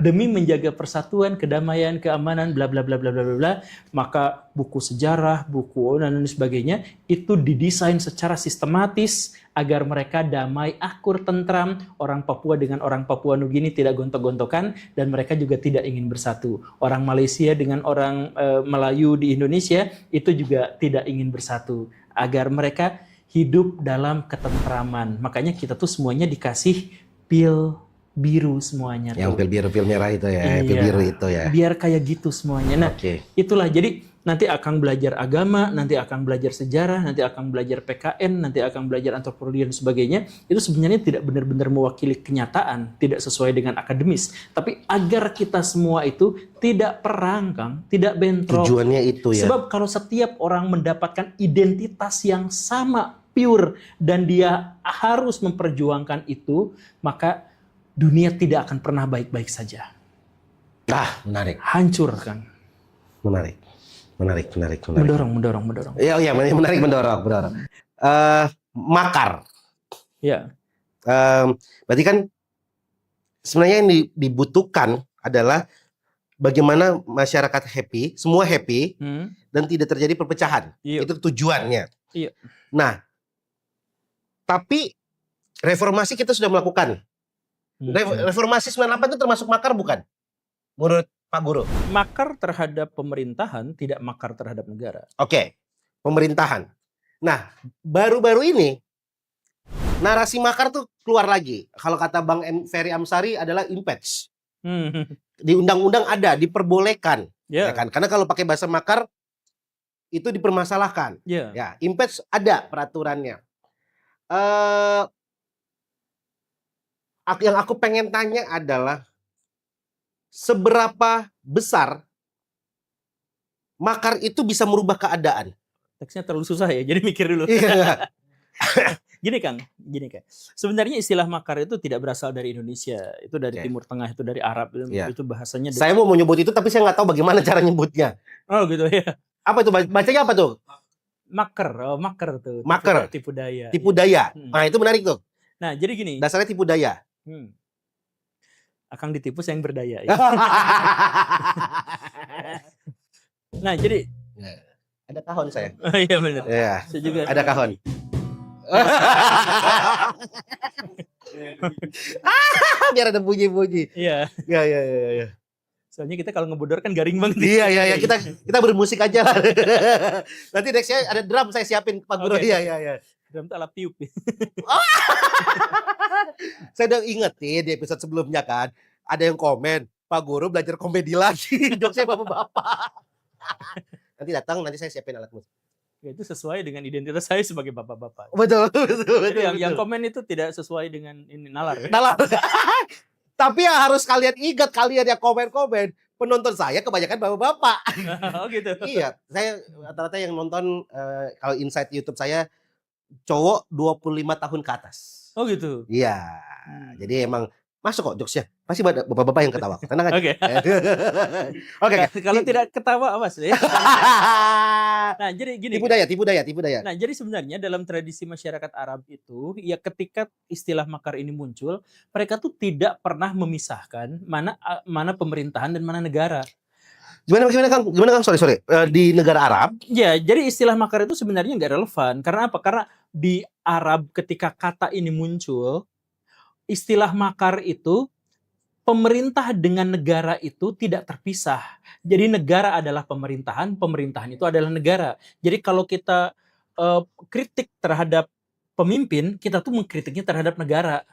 Speaker 1: demi menjaga persatuan, kedamaian, keamanan, bla bla bla bla bla bla, maka buku sejarah, buku dan sebagainya itu didesain secara sistematis agar mereka damai, akur, tentram. Orang Papua dengan orang Papua Nugini tidak gontok-gontokan dan mereka juga tidak ingin bersatu. Orang Malaysia dengan orang Melayu di Indonesia itu juga tidak ingin bersatu agar mereka hidup dalam ketentraman. Makanya kita tuh semuanya dikasih pil biru semuanya.
Speaker 2: Yang pil biru, pil merah itu ya, pil biru itu ya.
Speaker 1: Biar kayak gitu semuanya. Nah, itulah. Jadi nanti akan belajar agama, nanti akan belajar sejarah, nanti akan belajar PKN, nanti akan belajar antropologi dan sebagainya. Itu sebenarnya tidak benar-benar mewakili kenyataan, tidak sesuai dengan akademis. Tapi agar kita semua itu tidak perang, Kang, tidak bentrok.
Speaker 2: Tujuannya itu ya.
Speaker 1: Sebab kalau setiap orang mendapatkan identitas yang sama, pure, dan dia harus memperjuangkan itu, maka dunia tidak akan pernah baik-baik saja.
Speaker 2: Menarik.
Speaker 1: Hancur, kan?
Speaker 2: Menarik.
Speaker 1: Mendorong.
Speaker 2: Iya, menarik mendorong. Makar.
Speaker 1: Ya.
Speaker 2: Berarti kan sebenarnya yang dibutuhkan adalah bagaimana masyarakat happy, semua happy, dan tidak terjadi perpecahan. Itu tujuannya.
Speaker 1: Iya.
Speaker 2: Nah, tapi reformasi kita sudah melakukan. Reformasi 98 itu termasuk makar bukan? Menurut Pak Guru?
Speaker 1: Makar terhadap pemerintahan, tidak makar terhadap negara.
Speaker 2: Oke, pemerintahan. Nah, baru-baru ini narasi makar tuh keluar lagi. Kalau kata Bang Ferry Amsari adalah impeach. Di undang-undang ada, diperbolehkan. Ya kan? Karena kalau pakai bahasa makar itu dipermasalahkan. Ya, impeach ada peraturannya. Yang aku pengen tanya adalah seberapa besar makar itu bisa merubah keadaan.
Speaker 1: Teksnya terlalu susah ya, jadi mikir dulu.
Speaker 2: Iya.
Speaker 1: Gini Kang. Sebenarnya istilah makar itu tidak berasal dari Indonesia, itu dari
Speaker 2: Oke.
Speaker 1: Timur Tengah, itu dari Arab,
Speaker 2: Iya.
Speaker 1: itu bahasanya.
Speaker 2: Saya mau menyebut itu tapi saya nggak tahu bagaimana cara nyebutnya.
Speaker 1: Oh gitu ya.
Speaker 2: Apa itu bacanya apa tuh?
Speaker 1: Maker tuh.
Speaker 2: Maker.
Speaker 1: Tipu daya.
Speaker 2: Tipu daya.
Speaker 1: Hmm.
Speaker 2: Nah, itu menarik tuh.
Speaker 1: Nah, jadi gini.
Speaker 2: Dasarnya tipu daya.
Speaker 1: Akang ditipu saya yang berdaya ya. Nah, jadi
Speaker 2: ada kahon saya.
Speaker 1: iya benar.
Speaker 2: Iya.
Speaker 1: Saya juga
Speaker 2: Ada kahon. Biar ada bunyi-bunyi.
Speaker 1: Iya.
Speaker 2: Iya.
Speaker 1: Soalnya kita kalau ngebodor kan garing banget.
Speaker 2: Iya. Kita bermusik aja lah. Nanti nextnya ada drum saya siapin Pak Guru.
Speaker 1: Oke.
Speaker 2: Iya.
Speaker 1: Drum itu alat tiup.
Speaker 2: Saya udah ingetin di episode sebelumnya kan. Ada yang komen, Pak Guru belajar komedi lagi. Jokesnya bapak-bapak. Nanti datang, nanti saya siapin alat musik.
Speaker 1: Ya, itu sesuai dengan identitas saya sebagai bapak-bapak.
Speaker 2: Betul.
Speaker 1: Jadi yang komen itu tidak sesuai dengan ini nalar. Ya?
Speaker 2: Nalar. Tapi yang harus kalian ingat, kalian yang komen-komen, penonton saya kebanyakan bapak-bapak.
Speaker 1: Oh gitu.
Speaker 2: Iya, saya rata-rata yang nonton kalau insight YouTube saya cowok 25 tahun ke atas.
Speaker 1: Oh gitu.
Speaker 2: Iya. Jadi emang masuk kok jokesnya. Pasti ada bapak-bapak yang ketawa. Tenang aja.
Speaker 1: Oke.
Speaker 2: Oke.
Speaker 1: Kalau tidak ketawa awas ya. Nah, jadi gini.
Speaker 2: Tipu daya.
Speaker 1: Nah, jadi sebenarnya dalam tradisi masyarakat Arab itu, ya ketika istilah makar ini muncul, mereka tuh tidak pernah memisahkan mana pemerintahan dan mana negara.
Speaker 2: Gimana Kang? Sorry. Di negara Arab?
Speaker 1: Ya, jadi istilah makar itu sebenarnya nggak relevan. Karena apa? Karena di Arab ketika kata ini muncul, istilah makar itu pemerintah dengan negara itu tidak terpisah. Jadi negara adalah pemerintahan itu adalah negara. Jadi kalau kita kritik terhadap pemimpin, kita tuh mengkritiknya terhadap negara.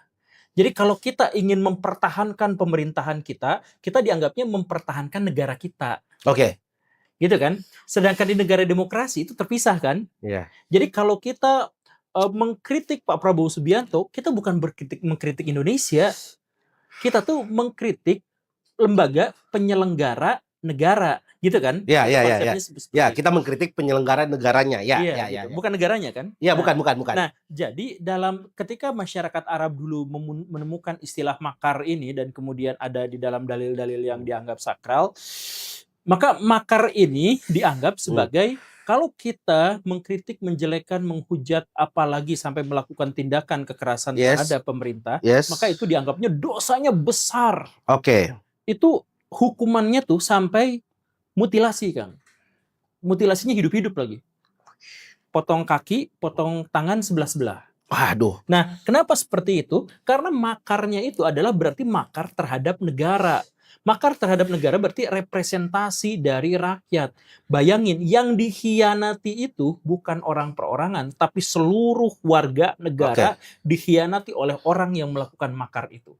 Speaker 1: Jadi kalau kita ingin mempertahankan pemerintahan kita dianggapnya mempertahankan negara kita.
Speaker 2: Oke.
Speaker 1: Gitu kan? Sedangkan di negara demokrasi itu terpisah kan?
Speaker 2: Iya.
Speaker 1: Jadi kalau kita mengkritik Pak Prabowo Subianto, kita bukan mengkritik Indonesia. Kita tuh mengkritik lembaga penyelenggara negara, gitu kan?
Speaker 2: Iya. Ya,
Speaker 1: itu.
Speaker 2: kita mengkritik penyelenggara negaranya. Ya.
Speaker 1: Bukan negaranya kan?
Speaker 2: Iya, bukan.
Speaker 1: Nah, jadi ketika masyarakat Arab dulu menemukan istilah makar ini dan kemudian ada di dalam dalil-dalil yang dianggap sakral, maka makar ini dianggap sebagai kalau kita mengkritik, menjelekkan, menghujat, apalagi sampai melakukan tindakan kekerasan terhadap pemerintah, maka itu dianggapnya dosanya besar.
Speaker 2: Oke.
Speaker 1: Itu hukumannya tuh sampai mutilasi, Kang. Mutilasinya hidup-hidup lagi. Potong kaki, potong tangan sebelah-sebelah.
Speaker 2: Waduh.
Speaker 1: Nah, kenapa seperti itu? Karena makarnya itu adalah berarti makar terhadap negara. Makar terhadap negara berarti representasi dari rakyat. Bayangin, yang dikhianati itu bukan orang perorangan, tapi seluruh warga negara dikhianati oleh orang yang melakukan makar itu.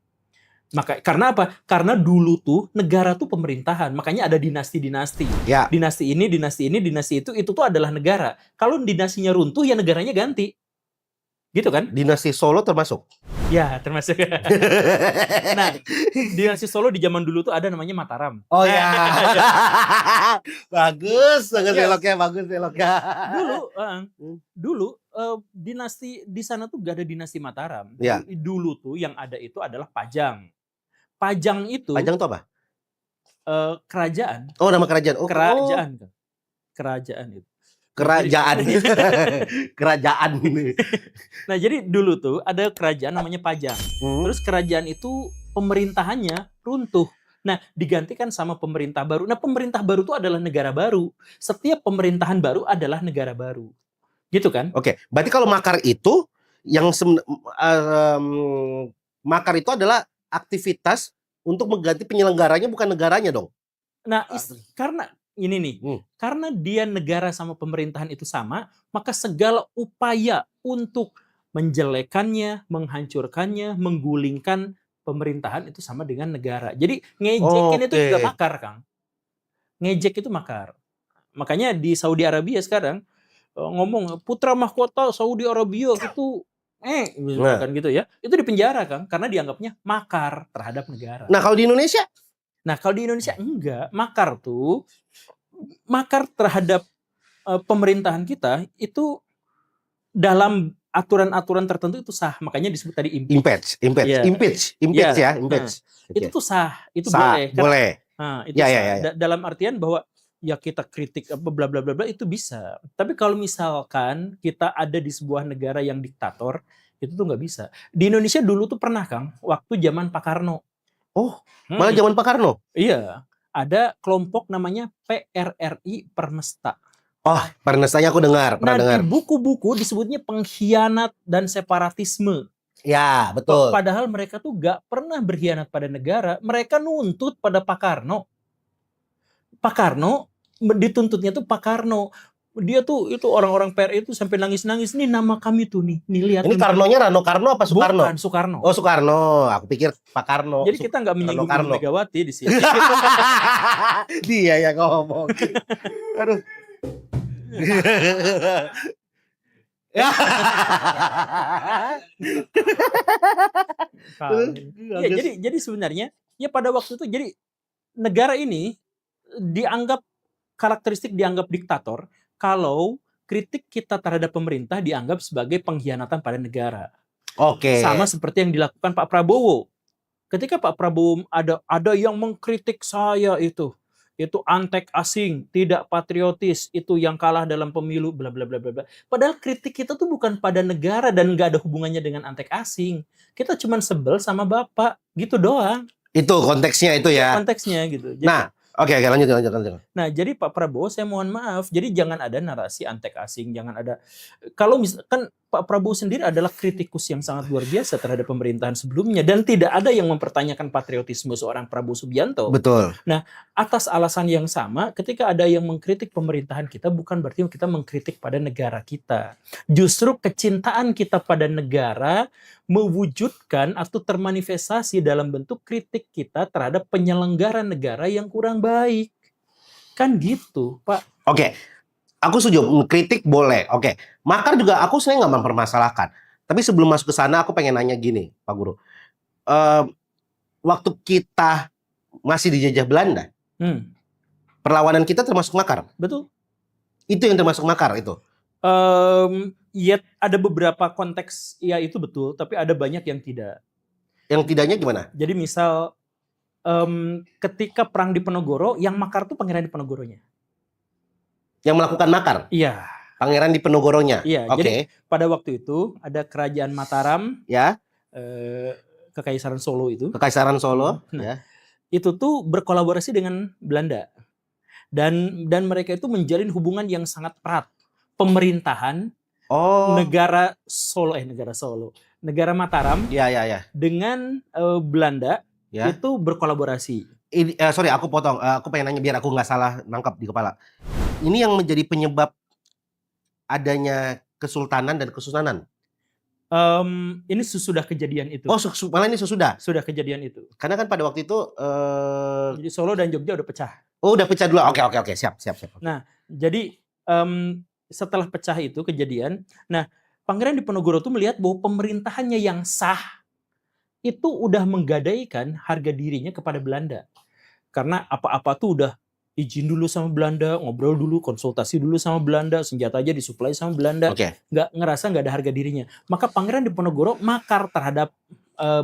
Speaker 1: Karena apa? Karena dulu tuh negara tuh pemerintahan, makanya ada dinasti-dinasti.
Speaker 2: Ya.
Speaker 1: Dinasti ini, dinasti itu tuh adalah negara. Kalau dinastinya runtuh, ya negaranya ganti. Gitu kan?
Speaker 2: Dinasti Solo termasuk?
Speaker 1: Ya, termasuk. Nah, dinasti Solo di zaman dulu tuh ada namanya Mataram.
Speaker 2: Oh ya. Bagus beloknya.
Speaker 1: Dulu dinasti di sana tuh gak ada dinasti Mataram.
Speaker 2: Ya.
Speaker 1: Dulu tuh yang ada itu adalah Pajang. Pajang itu
Speaker 2: apa?
Speaker 1: Kerajaan.
Speaker 2: Oh, nama kerajaan. Oh,
Speaker 1: kerajaan. Kerajaan itu.
Speaker 2: Kerajaan.
Speaker 1: Nah, jadi dulu tuh ada kerajaan namanya Pajang. Terus kerajaan itu pemerintahannya runtuh. Nah, digantikan sama pemerintah baru. Nah, pemerintah baru itu adalah negara baru. Setiap pemerintahan baru adalah negara baru. Gitu kan?
Speaker 2: Oke, berarti kalau makar itu makar itu adalah aktivitas untuk mengganti penyelenggaranya, bukan negaranya dong.
Speaker 1: Nah, karena ini nih, karena dia negara sama pemerintahan itu sama, maka segala upaya untuk menjelekannya, menghancurkannya, menggulingkan pemerintahan itu sama dengan negara. Jadi ngejekin itu juga makar, Kang. Ngejek itu makar. Makanya di Saudi Arabia sekarang ngomong putra mahkota Saudi Arabia itu misalkan gitu ya. Itu dipenjara, Kang, karena dianggapnya makar terhadap negara.
Speaker 2: Nah, kalau di Indonesia?
Speaker 1: Nah, kalau di Indonesia enggak. Makar tuh makar terhadap pemerintahan kita itu dalam aturan-aturan tertentu itu sah. Makanya disebut tadi impeach. Iya.
Speaker 2: impeach
Speaker 1: Iya.
Speaker 2: ya,
Speaker 1: Nah,
Speaker 2: impeach.
Speaker 1: itu tuh sah, itu
Speaker 2: Sah,
Speaker 1: boleh.
Speaker 2: boleh.
Speaker 1: Nah, itu
Speaker 2: Ya,
Speaker 1: sah.
Speaker 2: ya, ya.
Speaker 1: Dalam artian bahwa ya kita kritik apa bla bla bla bla itu bisa. Tapi kalau misalkan kita ada di sebuah negara yang diktator, itu tuh nggak bisa. Di Indonesia dulu tuh pernah Kang, waktu zaman Pak Karno.
Speaker 2: Oh, malah zaman Pak Karno.
Speaker 1: Iya, ada kelompok namanya PRRI Permesta.
Speaker 2: Oh, pernah aku dengar, pernah dengar.
Speaker 1: Di buku-buku disebutnya pengkhianat dan separatisme.
Speaker 2: Ya, betul.
Speaker 1: Padahal mereka tuh gak pernah berkhianat pada negara. Mereka nuntut pada Pak Karno. Pak Karno, dituntutnya tuh Pak Karno. Dia tuh, itu orang-orang PRI itu sampai nangis-nangis. Nih nama kami tuh nih lihat.
Speaker 2: Ini Karnonya Rano Karno apa Soekarno?
Speaker 1: Bukan, Soekarno.
Speaker 2: Oh, Soekarno. Aku pikir Pak Karno.
Speaker 1: Jadi kita nggak menyinggung Megawati di sini.
Speaker 2: Dia yang ngomong. Aduh. Ya,
Speaker 1: jadi sebenarnya ya pada waktu itu jadi negara ini dianggap dianggap diktator kalau kritik kita terhadap pemerintah dianggap sebagai pengkhianatan pada negara.
Speaker 2: Oke.
Speaker 1: Sama seperti yang dilakukan Pak Prabowo. Ketika Pak Prabowo ada yang mengkritik saya itu antek asing, tidak patriotis, itu yang kalah dalam pemilu, bla bla bla bla bla. Padahal kritik kita tuh bukan pada negara dan nggak ada hubungannya dengan antek asing. Kita cuma sebel sama Bapak, gitu doang.
Speaker 2: Itu konteksnya itu ya.
Speaker 1: Konteksnya gitu. Jadi,
Speaker 2: nah, oke, lanjut.
Speaker 1: Nah, jadi Pak Prabowo saya mohon maaf, jadi jangan ada narasi antek asing, jangan ada. Kalau misalkan Pak Prabowo sendiri adalah kritikus yang sangat luar biasa terhadap pemerintahan sebelumnya dan tidak ada yang mempertanyakan patriotisme seorang Prabowo Subianto.
Speaker 2: Betul.
Speaker 1: Nah, atas alasan yang sama, ketika ada yang mengkritik pemerintahan kita bukan berarti kita mengkritik pada negara kita. Justru kecintaan kita pada negara mewujudkan atau termanifestasi dalam bentuk kritik kita terhadap penyelenggara negara yang kurang baik. Kan gitu, Pak.
Speaker 2: Oke. Aku setuju, kritik boleh. Oke. Makar juga aku sebenarnya nggak mempermasalahkan. Tapi sebelum masuk ke sana, aku pengen nanya gini, Pak Guru. Waktu kita masih dijajah Belanda, perlawanan kita termasuk makar.
Speaker 1: Betul.
Speaker 2: Itu yang termasuk makar itu.
Speaker 1: Ya ada beberapa konteks, ya itu betul. Tapi ada banyak yang tidak.
Speaker 2: Yang tidaknya gimana?
Speaker 1: Jadi misal ketika perang di Penogoro, yang makar tuh Pangeran Diponegoronya. Yang
Speaker 2: melakukan makar?
Speaker 1: Iya.
Speaker 2: Pangeran Diponegoronya?
Speaker 1: Iya.
Speaker 2: Okay.
Speaker 1: Jadi pada waktu itu ada kerajaan Mataram.
Speaker 2: Ya.
Speaker 1: Kekaisaran Solo itu.
Speaker 2: Kekaisaran Solo.
Speaker 1: Nah,
Speaker 2: ya.
Speaker 1: Itu tuh berkolaborasi dengan Belanda. Dan mereka itu menjalin hubungan yang sangat erat. Pemerintahan negara Mataram.
Speaker 2: Ya.
Speaker 1: Dengan Belanda. Ya. Itu berkolaborasi.
Speaker 2: Sorry, aku potong. Aku pengen nanya biar aku nggak salah nangkap di kepala. Ini yang menjadi penyebab adanya kesultanan dan kesunanan.
Speaker 1: Ini sesudah kejadian itu.
Speaker 2: Oh, malah ini sesudah?
Speaker 1: Sudah kejadian itu.
Speaker 2: Karena kan pada waktu itu
Speaker 1: jadi Solo dan Jogja udah pecah.
Speaker 2: Oh, udah pecah dulu. Oke. Siap.
Speaker 1: Nah, jadi setelah pecah itu kejadian, nah Pangeran Diponegoro tuh melihat bahwa pemerintahannya yang sah itu udah menggadaikan harga dirinya kepada Belanda. Karena apa-apa tuh udah izin dulu sama Belanda, ngobrol dulu, konsultasi dulu sama Belanda, senjata aja disuplai sama Belanda. Nggak ngerasa nggak ada harga dirinya. Maka Pangeran Diponegoro makar terhadap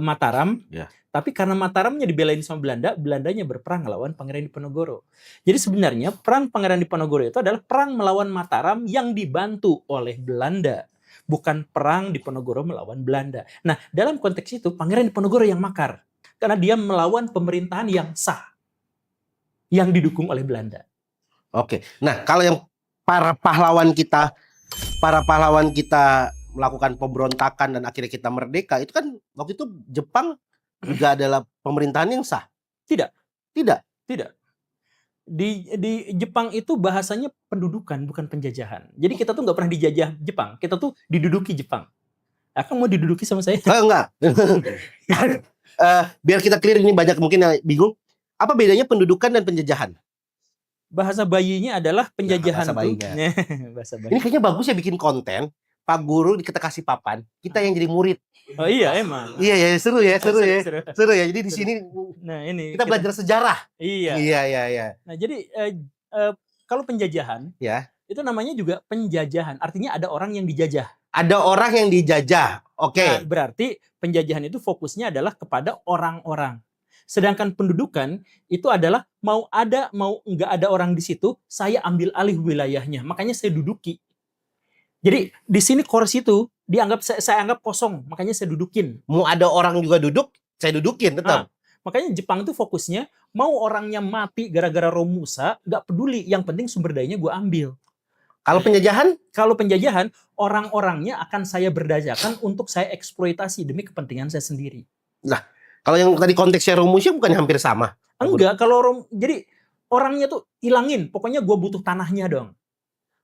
Speaker 1: Mataram.
Speaker 2: Yeah.
Speaker 1: Tapi karena Mataramnya dibelain sama Belanda, Belandanya berperang melawan Pangeran Diponegoro. Jadi sebenarnya perang Pangeran Diponegoro itu adalah perang melawan Mataram yang dibantu oleh Belanda. Bukan perang Diponegoro melawan Belanda. Nah, dalam konteks itu Pangeran Diponegoro yang makar. Karena dia melawan pemerintahan yang sah. Yang didukung oleh Belanda.
Speaker 2: Oke. Nah, kalau yang para pahlawan kita melakukan pemberontakan dan akhirnya kita merdeka, itu kan waktu itu Jepang juga adalah pemerintahan yang sah.
Speaker 1: Tidak.
Speaker 2: Tidak.
Speaker 1: Di Jepang itu bahasanya pendudukan, bukan penjajahan. Jadi kita tuh nggak pernah dijajah Jepang, kita tuh diduduki Jepang. Akan mau diduduki sama saya?
Speaker 2: Enggak. Biar kita clear, ini banyak mungkin yang bingung. Apa bedanya pendudukan dan penjajahan?
Speaker 1: Bahasa bayinya adalah penjajahan.
Speaker 2: Bahasa bayinya.
Speaker 1: Bahasa bayi.
Speaker 2: Ini kayaknya bagus ya bikin konten. Pak Guru kita kasih papan, kita yang jadi murid.
Speaker 1: Oh iya emang.
Speaker 2: Iya seru ya. Jadi di sini
Speaker 1: nah ini
Speaker 2: kita belajar sejarah.
Speaker 1: Iya.
Speaker 2: Iya.
Speaker 1: Nah jadi kalau penjajahan,
Speaker 2: Ya.
Speaker 1: itu namanya juga penjajahan. Artinya ada orang yang dijajah.
Speaker 2: Ada orang yang dijajah. Oke.
Speaker 1: Nah, berarti penjajahan itu fokusnya adalah kepada orang-orang. Sedangkan pendudukan itu adalah mau ada mau nggak ada orang di situ, saya ambil alih wilayahnya. Makanya saya duduki. Jadi di sini core situ dianggap saya anggap kosong, makanya saya dudukin.
Speaker 2: Mau ada orang juga duduk, saya dudukin tetap.
Speaker 1: Makanya Jepang itu fokusnya mau orangnya mati gara-gara Romusa, nggak peduli. Yang penting sumber dayanya gue ambil.
Speaker 2: Kalau penjajahan?
Speaker 1: Kalau penjajahan, orang-orangnya akan saya berdayakan untuk saya eksploitasi demi kepentingan saya sendiri.
Speaker 2: Lah, kalau yang tadi konteksnya Romusha bukannya hampir sama?
Speaker 1: Enggak, kalau jadi orangnya tuh hilangin. Pokoknya gue butuh tanahnya dong.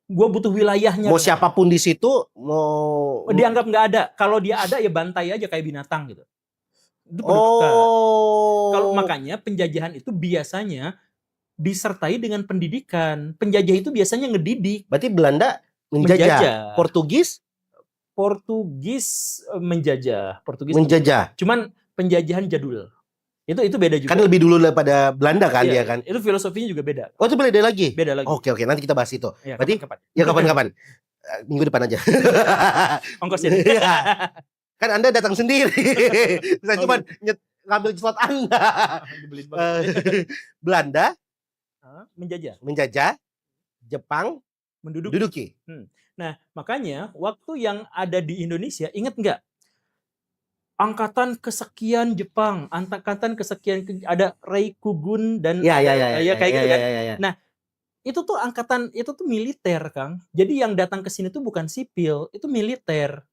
Speaker 1: Gue butuh wilayahnya.
Speaker 2: Mau
Speaker 1: dong.
Speaker 2: siapapun di situ, mau
Speaker 1: Dianggap nggak ada. Kalau dia ada ya bantai aja kayak binatang gitu. Itu pendudukan. Kalau makanya penjajahan itu biasanya disertai dengan pendidikan. Penjajah itu biasanya ngedidik.
Speaker 2: Berarti Belanda menjajah. Portugis
Speaker 1: menjajah.
Speaker 2: menjajah.
Speaker 1: Cuman penjajahan jadul. Itu beda juga.
Speaker 2: Kan lebih dulu daripada Belanda kan dia kan.
Speaker 1: Itu filosofinya juga beda.
Speaker 2: Oh, itu beda lagi.
Speaker 1: Beda lagi.
Speaker 2: Oke, nanti kita bahas itu.
Speaker 1: Ya,
Speaker 2: Berarti
Speaker 1: kapan-kapan.
Speaker 2: ya kapan-kapan. Minggu depan aja.
Speaker 1: Ongkosin.
Speaker 2: Kan Anda datang sendiri. Saya cuma ngambil slot Anda. Belanda menjajah, Jepang menduduki.
Speaker 1: Nah, makanya waktu yang ada di Indonesia, ingat nggak? Angkatan kesekian Jepang, angkatan kesekian ada Reikugun dan kayak gitu kan. Nah, itu tuh angkatan itu tuh militer, Kang. Jadi yang datang ke sini tuh bukan sipil, itu militer.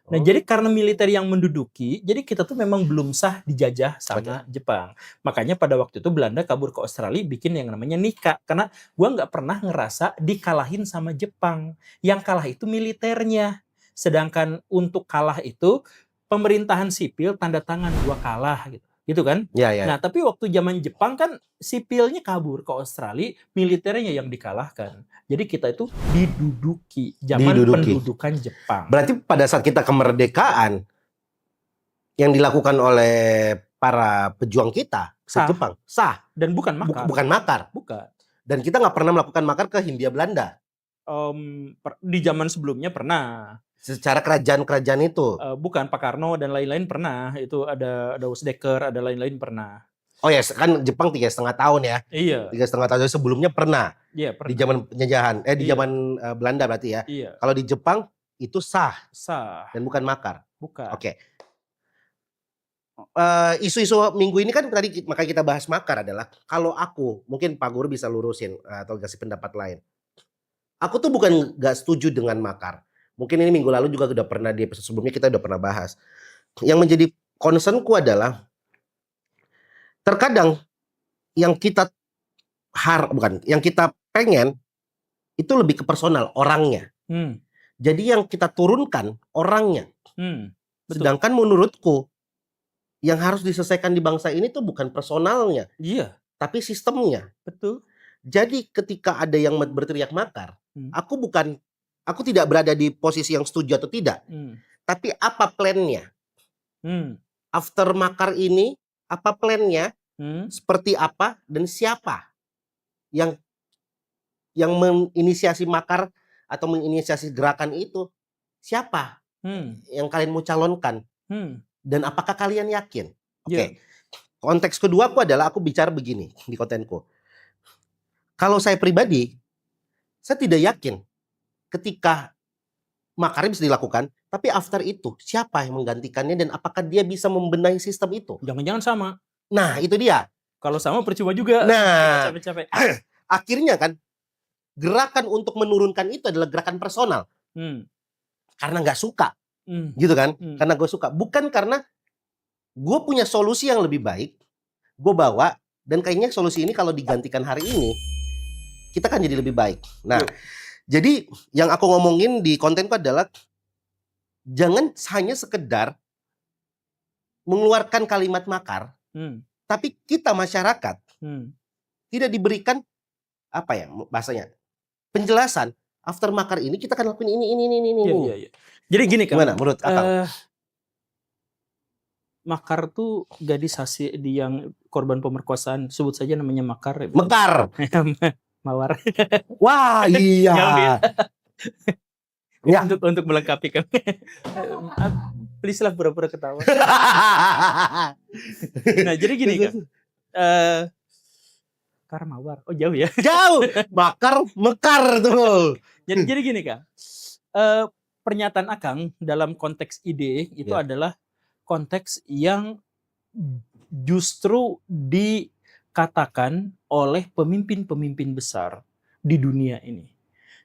Speaker 1: Nah, jadi karena militer yang menduduki, jadi kita tuh memang belum sah dijajah sama Jepang. Makanya pada waktu itu Belanda kabur ke Australia bikin yang namanya Nika. Karena gua nggak pernah ngerasa dikalahin sama Jepang. Yang kalah itu militernya. Sedangkan untuk kalah itu pemerintahan sipil tanda tangan gua kalah gitu. Gitu kan? Nah, tapi waktu zaman Jepang kan sipilnya kabur ke Australia, militernya yang dikalahkan. Jadi kita itu diduduki zaman pendudukan Jepang.
Speaker 2: Berarti pada saat kita kemerdekaan yang dilakukan oleh para pejuang kita ke Jepang sah
Speaker 1: dan bukan makar.
Speaker 2: Bukan makar.
Speaker 1: Bukan.
Speaker 2: Dan kita nggak pernah melakukan makar ke Hindia Belanda.
Speaker 1: Di zaman sebelumnya pernah.
Speaker 2: Secara kerajaan-kerajaan itu.
Speaker 1: Bukan, Pak Karno dan lain-lain pernah. Itu ada Usdeker, ada lain-lain pernah.
Speaker 2: Oh ya, kan Jepang 3,5 tahun ya.
Speaker 1: Iya.
Speaker 2: 3,5 tahun sebelumnya pernah.
Speaker 1: Iya, pernah.
Speaker 2: Di zaman penjajahan, di zaman Belanda berarti ya.
Speaker 1: Iya.
Speaker 2: Kalau di Jepang itu sah.
Speaker 1: Sah.
Speaker 2: Dan bukan makar.
Speaker 1: Bukan.
Speaker 2: Oke. Isu-isu minggu ini kan tadi makanya kita bahas makar adalah kalau aku, mungkin Pak Guru bisa lurusin atau kasih pendapat lain. Aku tuh bukan nggak setuju dengan makar. Mungkin ini minggu lalu juga udah pernah di episode sebelumnya kita udah pernah bahas. Yang menjadi concernku adalah terkadang yang kita yang kita pengen itu lebih ke personal, orangnya. Jadi yang kita turunkan orangnya. Sedangkan menurutku yang harus diselesaikan di bangsa ini tuh bukan personalnya.
Speaker 1: Iya.
Speaker 2: Tapi sistemnya.
Speaker 1: Betul.
Speaker 2: Jadi ketika ada yang berteriak makar, aku tidak berada di posisi yang setuju atau tidak. Tapi apa plannya? After makar ini, apa plannya? Seperti apa dan siapa yang menginisiasi makar atau menginisiasi gerakan itu? Siapa yang kalian mau calonkan? Dan apakah kalian yakin? Oke. Konteks kedua adalah aku bicara begini di kontenku. Kalau saya pribadi, saya tidak yakin ketika makar bisa dilakukan, tapi after itu siapa yang menggantikannya dan apakah dia bisa membenahi sistem itu?
Speaker 1: Jangan-jangan sama.
Speaker 2: Nah, itu dia.
Speaker 1: Kalau sama percuma juga.
Speaker 2: Nah,
Speaker 1: capek-capek.
Speaker 2: Akhirnya kan gerakan untuk menurunkan itu adalah gerakan personal. Karena nggak suka. Gitu kan? Karena gue suka. Bukan karena gue punya solusi yang lebih baik, gue bawa, dan kayaknya solusi ini kalau digantikan hari ini, kita kan jadi lebih baik. Nah, jadi yang aku ngomongin di kontenku adalah jangan hanya sekedar mengeluarkan kalimat makar, tapi kita masyarakat tidak diberikan apa ya bahasanya penjelasan. After makar ini kita akan lakuin ini.
Speaker 1: Iya. Jadi gini kan.
Speaker 2: Gimana menurut Akang?
Speaker 1: Makar tuh gadis hasil yang korban pemerkosaan, sebut saja namanya Makar.
Speaker 2: Mekar.
Speaker 1: Mawar.
Speaker 2: Wah, iya.
Speaker 1: Jauh ya.
Speaker 2: Ya.
Speaker 1: Untuk melengkapi kan. Please lah pura-pura ketawa. Nah, jadi gini kan. Kar mawar. Oh, jauh ya.
Speaker 2: Jauh. Bakar mekar tuh.
Speaker 1: Jadi gini kan. Pernyataan Akang dalam konteks ide itu
Speaker 2: Ya.
Speaker 1: adalah konteks yang justru dikatakan oleh pemimpin-pemimpin besar di dunia ini.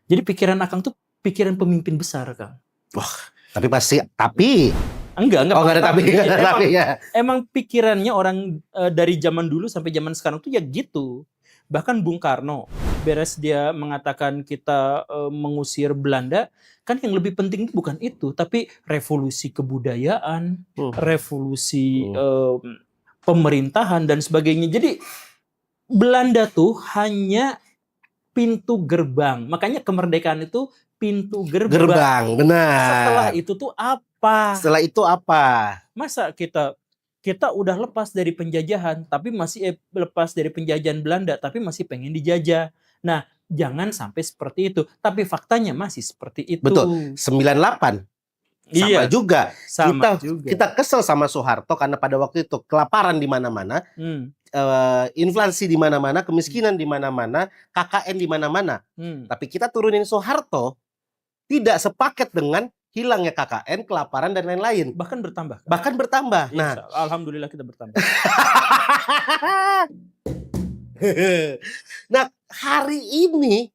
Speaker 1: Jadi pikiran Akang tuh pikiran pemimpin besar, Kang.
Speaker 2: Tapi
Speaker 1: Enggak
Speaker 2: oh, nggak ada tapi, nggak ada tapi ya.
Speaker 1: Emang pikirannya orang dari zaman dulu sampai zaman sekarang tuh ya gitu. Bahkan Bung Karno, beres dia mengatakan kita mengusir Belanda, kan yang lebih penting itu bukan itu, tapi revolusi kebudayaan, revolusi pemerintahan dan sebagainya. Jadi Belanda tuh hanya pintu gerbang. Makanya kemerdekaan itu pintu gerbang.
Speaker 2: Gerbang, benar.
Speaker 1: Setelah itu tuh apa?
Speaker 2: Setelah itu apa?
Speaker 1: Masa kita udah lepas dari penjajahan, tapi masih lepas dari penjajahan Belanda, tapi masih pengen dijajah. Nah, jangan sampai seperti itu. Tapi faktanya masih seperti itu.
Speaker 2: Betul. 98 sama juga. Kita kesel sama Soeharto karena pada waktu itu kelaparan di mana-mana, inflasi di mana-mana, kemiskinan di mana-mana, KKN di mana-mana. Tapi kita turunin Soeharto tidak sepaket dengan hilangnya KKN, kelaparan dan lain-lain.
Speaker 1: Bahkan bertambah.
Speaker 2: Bahkan bertambah.
Speaker 1: Nah,
Speaker 2: Nah,
Speaker 1: alhamdulillah kita bertambah.
Speaker 2: nah, hari ini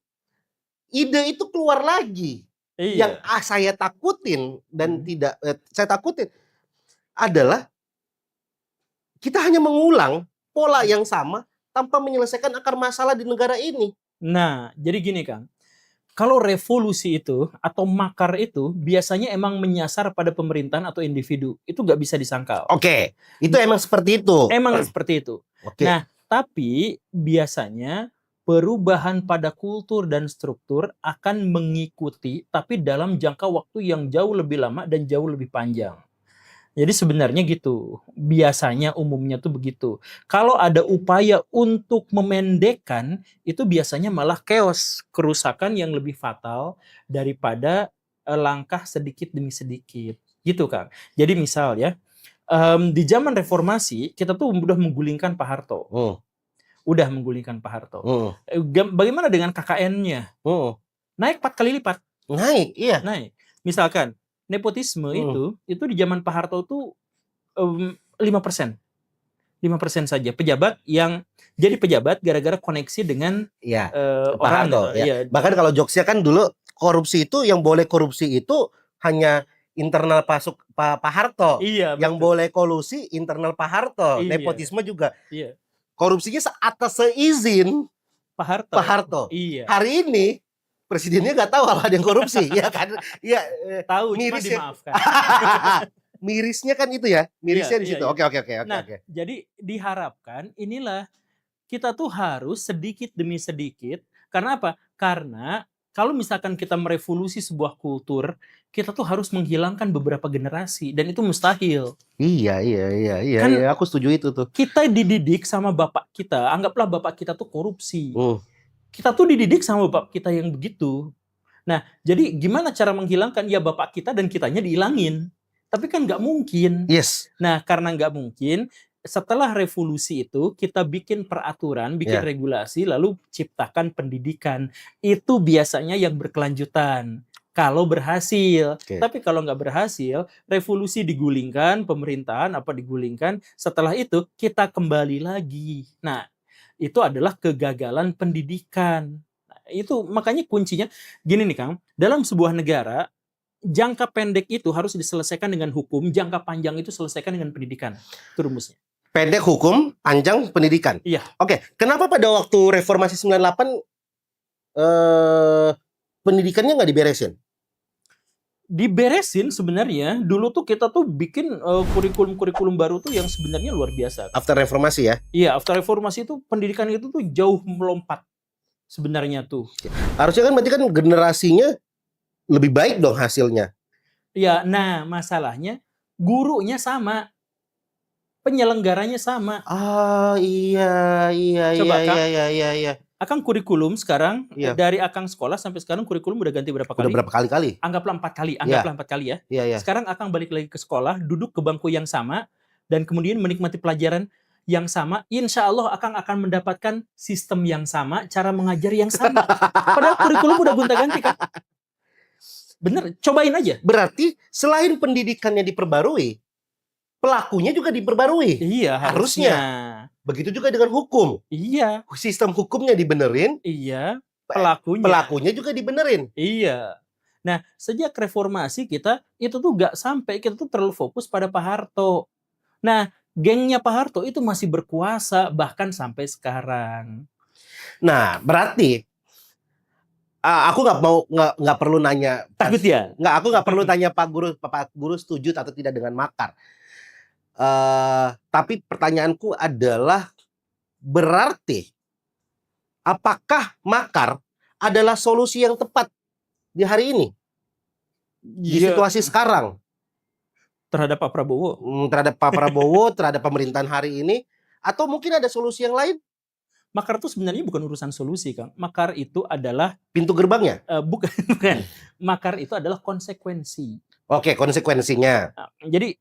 Speaker 2: ide itu keluar lagi. Yang saya takutin dan tidak saya takutin adalah kita hanya mengulang pola yang sama tanpa menyelesaikan akar masalah di negara ini.
Speaker 1: Nah, jadi gini Kang. Kalau revolusi itu atau makar itu biasanya emang menyasar pada pemerintahan atau individu. Itu nggak bisa disangkal.
Speaker 2: Oke, itu emang seperti itu.
Speaker 1: Emang seperti itu.
Speaker 2: Oke.
Speaker 1: Nah, tapi biasanya perubahan pada kultur dan struktur akan mengikuti, tapi dalam jangka waktu yang jauh lebih lama dan jauh lebih panjang. Jadi sebenarnya gitu, biasanya umumnya tuh begitu. Kalau ada upaya untuk memendekkan, itu biasanya malah chaos, kerusakan yang lebih fatal daripada langkah sedikit demi sedikit. Gitu Kang. Jadi misal ya, di zaman reformasi, kita tuh udah menggulingkan Pak Harto. Udah menggulingkan Pak Harto. Bagaimana dengan KKN-nya? Naik 4 kali lipat.
Speaker 2: Naik, iya.
Speaker 1: Naik. Misalkan, nepotisme itu di zaman Pak Harto tuh 5%. 5% saja pejabat yang jadi pejabat gara-gara koneksi dengan
Speaker 2: Pak Harto. Ya. Bahkan kalau jokesnya kan dulu korupsi itu yang boleh korupsi itu hanya internal Pak Harto.
Speaker 1: Iya,
Speaker 2: yang
Speaker 1: betul.
Speaker 2: boleh kolusi internal Pak Harto.
Speaker 1: Iya.
Speaker 2: Nepotisme juga.
Speaker 1: Iya.
Speaker 2: Korupsinya atas seizin
Speaker 1: Pak
Speaker 2: Harto.
Speaker 1: Iya.
Speaker 2: Hari ini presidennya nggak tahu kalau ada yang korupsi, ya kan? Iya,
Speaker 1: tahu,
Speaker 2: miris
Speaker 1: cuma dimaafkan.
Speaker 2: Mirisnya kan itu ya, mirisnya di situ. Oke.
Speaker 1: Nah, jadi diharapkan inilah kita tuh harus sedikit demi sedikit. Karena apa? Karena kalau misalkan kita merevolusi sebuah kultur, kita tuh harus menghilangkan beberapa generasi dan itu mustahil.
Speaker 2: Iya, kan, aku setuju itu tuh.
Speaker 1: Kita dididik sama bapak kita, anggaplah bapak kita tuh korupsi. Kita tuh dididik sama bapak kita yang begitu. Nah, jadi gimana cara menghilangkan? Ya bapak kita dan kitanya dihilangin. Tapi kan nggak mungkin.
Speaker 2: Yes.
Speaker 1: Nah, karena nggak mungkin, setelah revolusi itu kita bikin peraturan, bikin regulasi, lalu ciptakan pendidikan. Itu biasanya yang berkelanjutan. Kalau berhasil. Tapi kalau nggak berhasil, revolusi digulingkan, pemerintahan digulingkan. Setelah itu kita kembali lagi. Nah, itu adalah kegagalan pendidikan. Nah, itu makanya kuncinya gini nih Kang, dalam sebuah negara jangka pendek itu harus diselesaikan dengan hukum, jangka panjang itu selesaikan dengan pendidikan. Itu rumusnya.
Speaker 2: Pendek hukum, panjang pendidikan.
Speaker 1: Iya.
Speaker 2: Oke, kenapa pada waktu reformasi 98 pendidikannya nggak diberesin?
Speaker 1: Diberesin sebenarnya. Dulu tuh kita tuh bikin kurikulum baru tuh yang sebenarnya luar biasa.
Speaker 2: After reformasi ya?
Speaker 1: Iya, after reformasi itu pendidikan itu tuh jauh melompat sebenarnya tuh.
Speaker 2: Harusnya kan berarti kan generasinya lebih baik dong hasilnya.
Speaker 1: Ya, nah masalahnya gurunya sama, penyelenggaranya sama.
Speaker 2: Ah, iya.
Speaker 1: Coba, Kak, Akang kurikulum sekarang
Speaker 2: Iya.
Speaker 1: dari Akang sekolah sampai sekarang kurikulum udah ganti berapa
Speaker 2: Udah
Speaker 1: kali?
Speaker 2: berapa kali-kali?
Speaker 1: Anggaplah 4 kali,
Speaker 2: Iya.
Speaker 1: anggaplah 4 kali ya.
Speaker 2: Iya, iya.
Speaker 1: Sekarang Akang balik lagi ke sekolah, duduk ke bangku yang sama, dan kemudian menikmati pelajaran yang sama. Insya Allah Akang akan mendapatkan sistem yang sama, cara mengajar yang sama. Padahal kurikulum udah gonta-ganti kan. Bener, cobain aja.
Speaker 2: Berarti selain pendidikannya diperbarui, pelakunya juga diperbarui.
Speaker 1: Iya,
Speaker 2: Harusnya.
Speaker 1: harusnya.
Speaker 2: Begitu juga dengan hukum.
Speaker 1: Iya,
Speaker 2: Sistem hukumnya dibenerin,
Speaker 1: iya. Pelakunya.
Speaker 2: pelakunya juga dibenerin.
Speaker 1: Iya. Nah, sejak reformasi kita itu tuh gak sampai, kita tuh terlalu fokus pada Pak Harto. Nah, gengnya Pak Harto itu masih berkuasa bahkan sampai sekarang.
Speaker 2: Nah, berarti aku nggak perlu nanya.
Speaker 1: Takut ya?
Speaker 2: Aku nggak perlu tanya Pak Guru setuju atau tidak dengan makar. Tapi pertanyaanku adalah, berarti apakah makar adalah solusi yang tepat di hari ini, di
Speaker 1: Iya,
Speaker 2: situasi sekarang,
Speaker 1: terhadap Pak Prabowo.
Speaker 2: terhadap Pak Prabowo, terhadap pemerintahan hari ini, atau mungkin ada solusi yang lain?
Speaker 1: Makar itu sebenarnya bukan urusan solusi, Kang. Makar itu adalah
Speaker 2: Pintu gerbangnya?
Speaker 1: bukan. Makar itu adalah konsekuensi.
Speaker 2: Oke, konsekuensinya.
Speaker 1: Jadi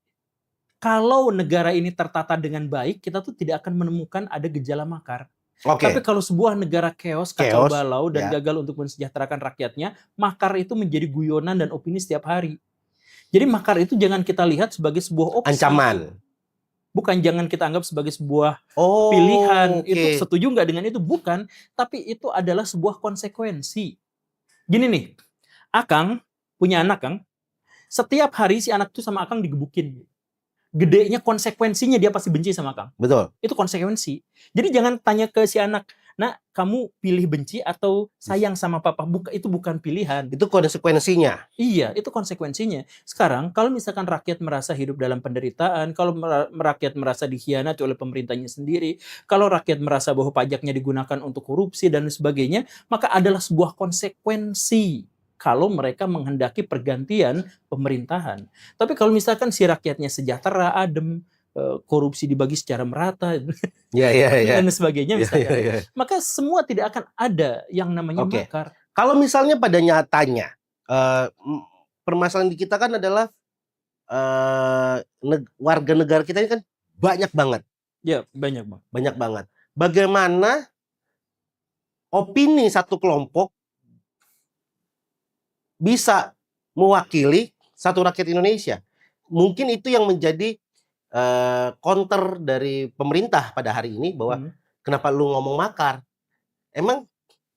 Speaker 1: kalau negara ini tertata dengan baik, kita tuh tidak akan menemukan ada gejala makar.
Speaker 2: Oke.
Speaker 1: Tapi kalau sebuah negara chaos, kacau
Speaker 2: Chaos,
Speaker 1: balau, dan
Speaker 2: ya.
Speaker 1: gagal untuk mensejahterakan rakyatnya, makar itu menjadi guyonan dan opini setiap hari. Jadi makar itu jangan kita lihat sebagai sebuah opsi.
Speaker 2: Ancaman.
Speaker 1: Bukan, jangan kita anggap sebagai sebuah
Speaker 2: Oh,
Speaker 1: pilihan.
Speaker 2: oke.
Speaker 1: Itu setuju nggak dengan itu? Bukan. Tapi itu adalah sebuah konsekuensi. Gini nih, Akang punya anak, Kang. Setiap hari si anak itu sama Akang digebukin. Gedenya konsekuensinya dia pasti benci sama Akang.
Speaker 2: Betul.
Speaker 1: Itu konsekuensi. Jadi jangan tanya ke si anak, "Nak, kamu pilih benci atau sayang sama papa?" Itu bukan pilihan.
Speaker 2: Itu konsekuensinya.
Speaker 1: Iya, itu konsekuensinya. Sekarang, kalau misalkan rakyat merasa hidup dalam penderitaan, kalau rakyat merasa dikhianati oleh pemerintahnya sendiri, kalau rakyat merasa bahwa pajaknya digunakan untuk korupsi dan sebagainya, maka adalah sebuah konsekuensi kalau mereka menghendaki pergantian pemerintahan. Tapi kalau misalkan si rakyatnya sejahtera, adem, korupsi dibagi secara merata, dan sebagainya misalkan, maka semua tidak akan ada yang namanya makar.
Speaker 2: Kalau misalnya pada nyatanya, permasalahan di kita kan adalah warga negara kita ini kan banyak banget.
Speaker 1: Ya, banyak, Bang.
Speaker 2: Banyak banget. Bagaimana opini satu kelompok bisa mewakili satu rakyat Indonesia? Mungkin itu yang menjadi counter dari pemerintah pada hari ini, bahwa kenapa lu ngomong makar? Emang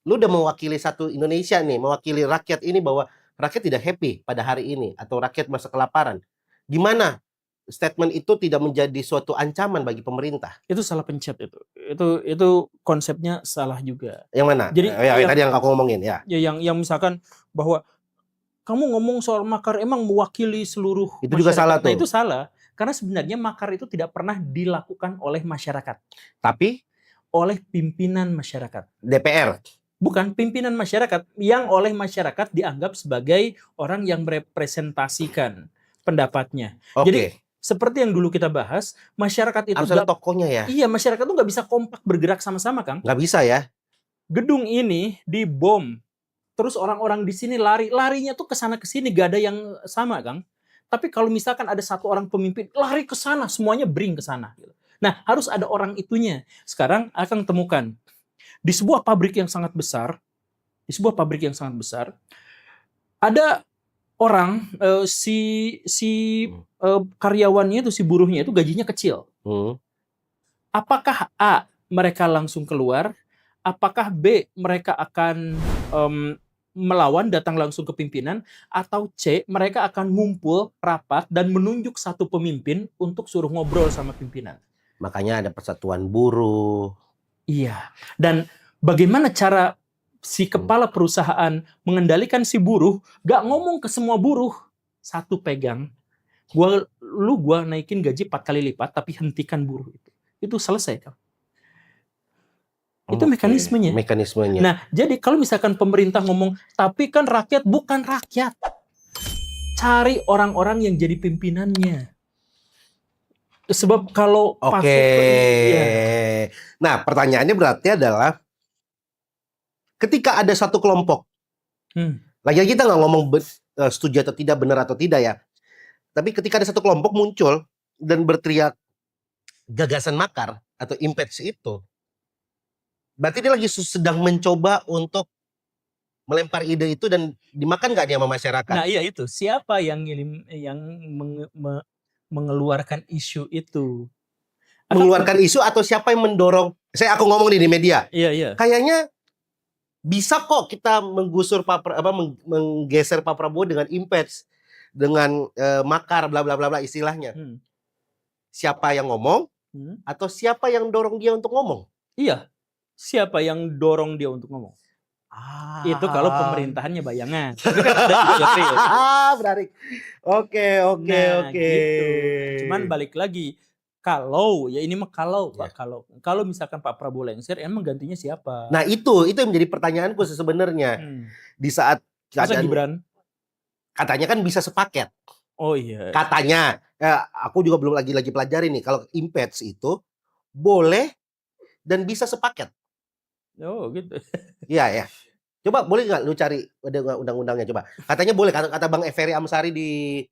Speaker 2: lu udah mewakili satu Indonesia nih, mewakili rakyat ini, bahwa rakyat tidak happy pada hari ini atau rakyat merasa kelaparan. Gimana statement itu tidak menjadi suatu ancaman bagi pemerintah?
Speaker 1: Itu salah pencet itu. Itu konsepnya salah juga.
Speaker 2: Yang mana?
Speaker 1: Jadi
Speaker 2: tadi yang aku ngomongin ya.
Speaker 1: Ya yang misalkan bahwa kamu ngomong soal makar emang mewakili seluruh
Speaker 2: itu juga salah tuh.
Speaker 1: Nah, itu salah. Karena sebenarnya makar itu tidak pernah dilakukan oleh masyarakat.
Speaker 2: Tapi
Speaker 1: oleh pimpinan masyarakat.
Speaker 2: DPR.
Speaker 1: Bukan, pimpinan masyarakat yang oleh masyarakat dianggap sebagai orang yang merepresentasikan pendapatnya. Jadi seperti yang dulu kita bahas, masyarakat itu
Speaker 2: harus ada tokohnya ya.
Speaker 1: Iya, masyarakat itu nggak bisa kompak bergerak sama-sama, Kang.
Speaker 2: Nggak bisa ya.
Speaker 1: Gedung ini dibom. Terus orang-orang di sini larinya tuh ke sana ke sini, gak ada yang sama, Kang. Tapi kalau misalkan ada satu orang pemimpin lari ke sana, semuanya bring ke sana. Nah, harus ada orang itunya. Sekarang Akang temukan di sebuah pabrik yang sangat besar, ada orang karyawannya itu, si buruhnya itu gajinya kecil. Apakah A, mereka langsung keluar? Apakah B, mereka akan melawan, datang langsung ke pimpinan, atau C, mereka akan ngumpul rapat dan menunjuk satu pemimpin untuk suruh ngobrol sama pimpinan?
Speaker 2: Makanya ada persatuan buruh.
Speaker 1: Iya. Dan bagaimana cara si kepala perusahaan mengendalikan si buruh? Gak ngomong ke semua buruh, satu pegang. Gua naikin gaji 4 kali lipat, tapi hentikan buruh itu. Itu selesai, Kang. Itu mekanismenya. Nah, jadi kalau misalkan pemerintah ngomong, tapi kan rakyat, bukan rakyat. Cari orang-orang yang jadi pimpinannya. Sebab kalau
Speaker 2: Nah, pertanyaannya berarti adalah, ketika ada satu kelompok, lagi-lagi kita nggak ngomong setuju atau tidak, benar atau tidak ya, tapi ketika ada satu kelompok muncul dan berteriak gagasan makar atau impeach itu, berarti dia lagi sedang mencoba untuk melempar ide itu dan dimakan nggak dia sama masyarakat?
Speaker 1: Nah iya itu, siapa yang mengeluarkan isu itu?
Speaker 2: Mengeluarkan isu atau siapa yang mendorong? Aku ngomong di media.
Speaker 1: Iya.
Speaker 2: Kayaknya bisa kok kita menggeser Pak Prabowo dengan impeach, dengan makar, bla bla bla bla istilahnya. Siapa yang ngomong? Atau siapa yang dorong dia untuk ngomong?
Speaker 1: Iya, siapa yang dorong dia untuk ngomong? Itu kalau pemerintahannya bayangan.
Speaker 2: Menarik. Oke.
Speaker 1: Gitu. Cuman balik lagi, kalau ya ini mah kalau Pak, kalau misalkan Pak Prabowo lengser, emang gantinya siapa?
Speaker 2: Nah itu yang menjadi pertanyaanku sebenarnya. Di saat
Speaker 1: masa Gibran?
Speaker 2: Katanya kan bisa sepaket.
Speaker 1: Oh iya.
Speaker 2: Katanya, aku juga belum lagi pelajari nih. Kalau impeach itu boleh dan bisa sepaket.
Speaker 1: Oh gitu.
Speaker 2: Iya ya. Coba boleh nggak lu cari ada undang-undangnya coba. Katanya boleh, kata Bang Ferry Amsari di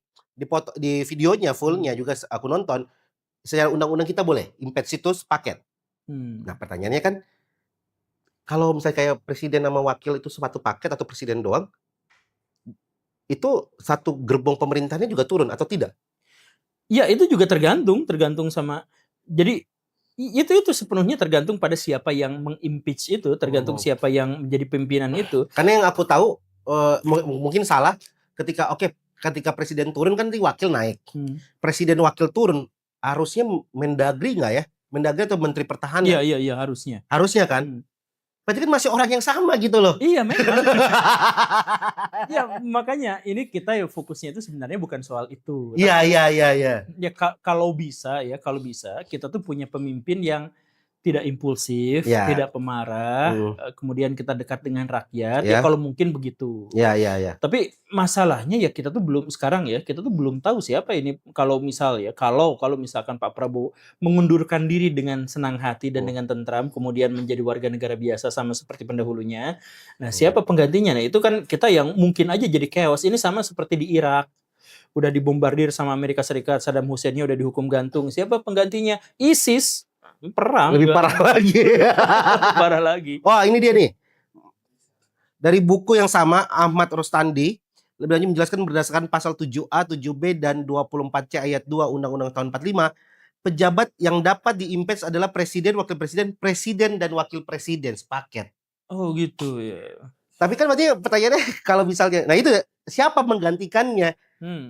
Speaker 2: videonya fullnya juga aku nonton. Secara undang-undang kita boleh impeach itu sepaket. Nah pertanyaannya kan, kalau misalnya kayak presiden sama wakil itu satu paket atau presiden doang, itu satu gerbong pemerintahnya juga turun atau tidak?
Speaker 1: Ya itu juga tergantung sama. Jadi itu sepenuhnya tergantung pada siapa yang mengimpeach itu, tergantung siapa yang menjadi pimpinan itu.
Speaker 2: Karena yang aku tahu mungkin salah ketika presiden turun kan wakil naik. Presiden wakil turun harusnya Mendagri nggak ya? Mendagri atau Menteri Pertahanan?
Speaker 1: Iya harusnya.
Speaker 2: Harusnya kan? Berarti kan masih orang yang sama gitu loh.
Speaker 1: Iya memang. Ya makanya ini kita fokusnya itu sebenarnya bukan soal itu.
Speaker 2: Iya.
Speaker 1: Ya kalau bisa kita tuh punya pemimpin yang tidak impulsif, tidak pemarah, kemudian kita dekat dengan rakyat, ya kalau mungkin begitu.
Speaker 2: Iya.
Speaker 1: Tapi masalahnya ya kita tuh belum tahu siapa ini kalau misalkan Pak Prabowo mengundurkan diri dengan senang hati dan dengan tentram, kemudian menjadi warga negara biasa sama seperti pendahulunya. Nah, siapa penggantinya? Nah, itu kan kita yang mungkin aja jadi chaos. Ini sama seperti di Irak. Udah dibombardir sama Amerika Serikat, Saddam Hussein-nya udah dihukum gantung. Siapa penggantinya? ISIS. Perang.
Speaker 2: Lebih parah lagi.
Speaker 1: Parah lagi.
Speaker 2: Wah, ini dia nih. Dari buku yang sama, Ahmad Rostandi lebih lanjut menjelaskan berdasarkan pasal 7A, 7B, dan 24C ayat 2 Undang-Undang tahun 45, pejabat yang dapat diimpeach adalah presiden, wakil presiden, dan wakil presiden sepaket.
Speaker 1: Oh gitu ya.
Speaker 2: Tapi kan berarti pertanyaannya kalau misalnya, nah itu siapa menggantikannya?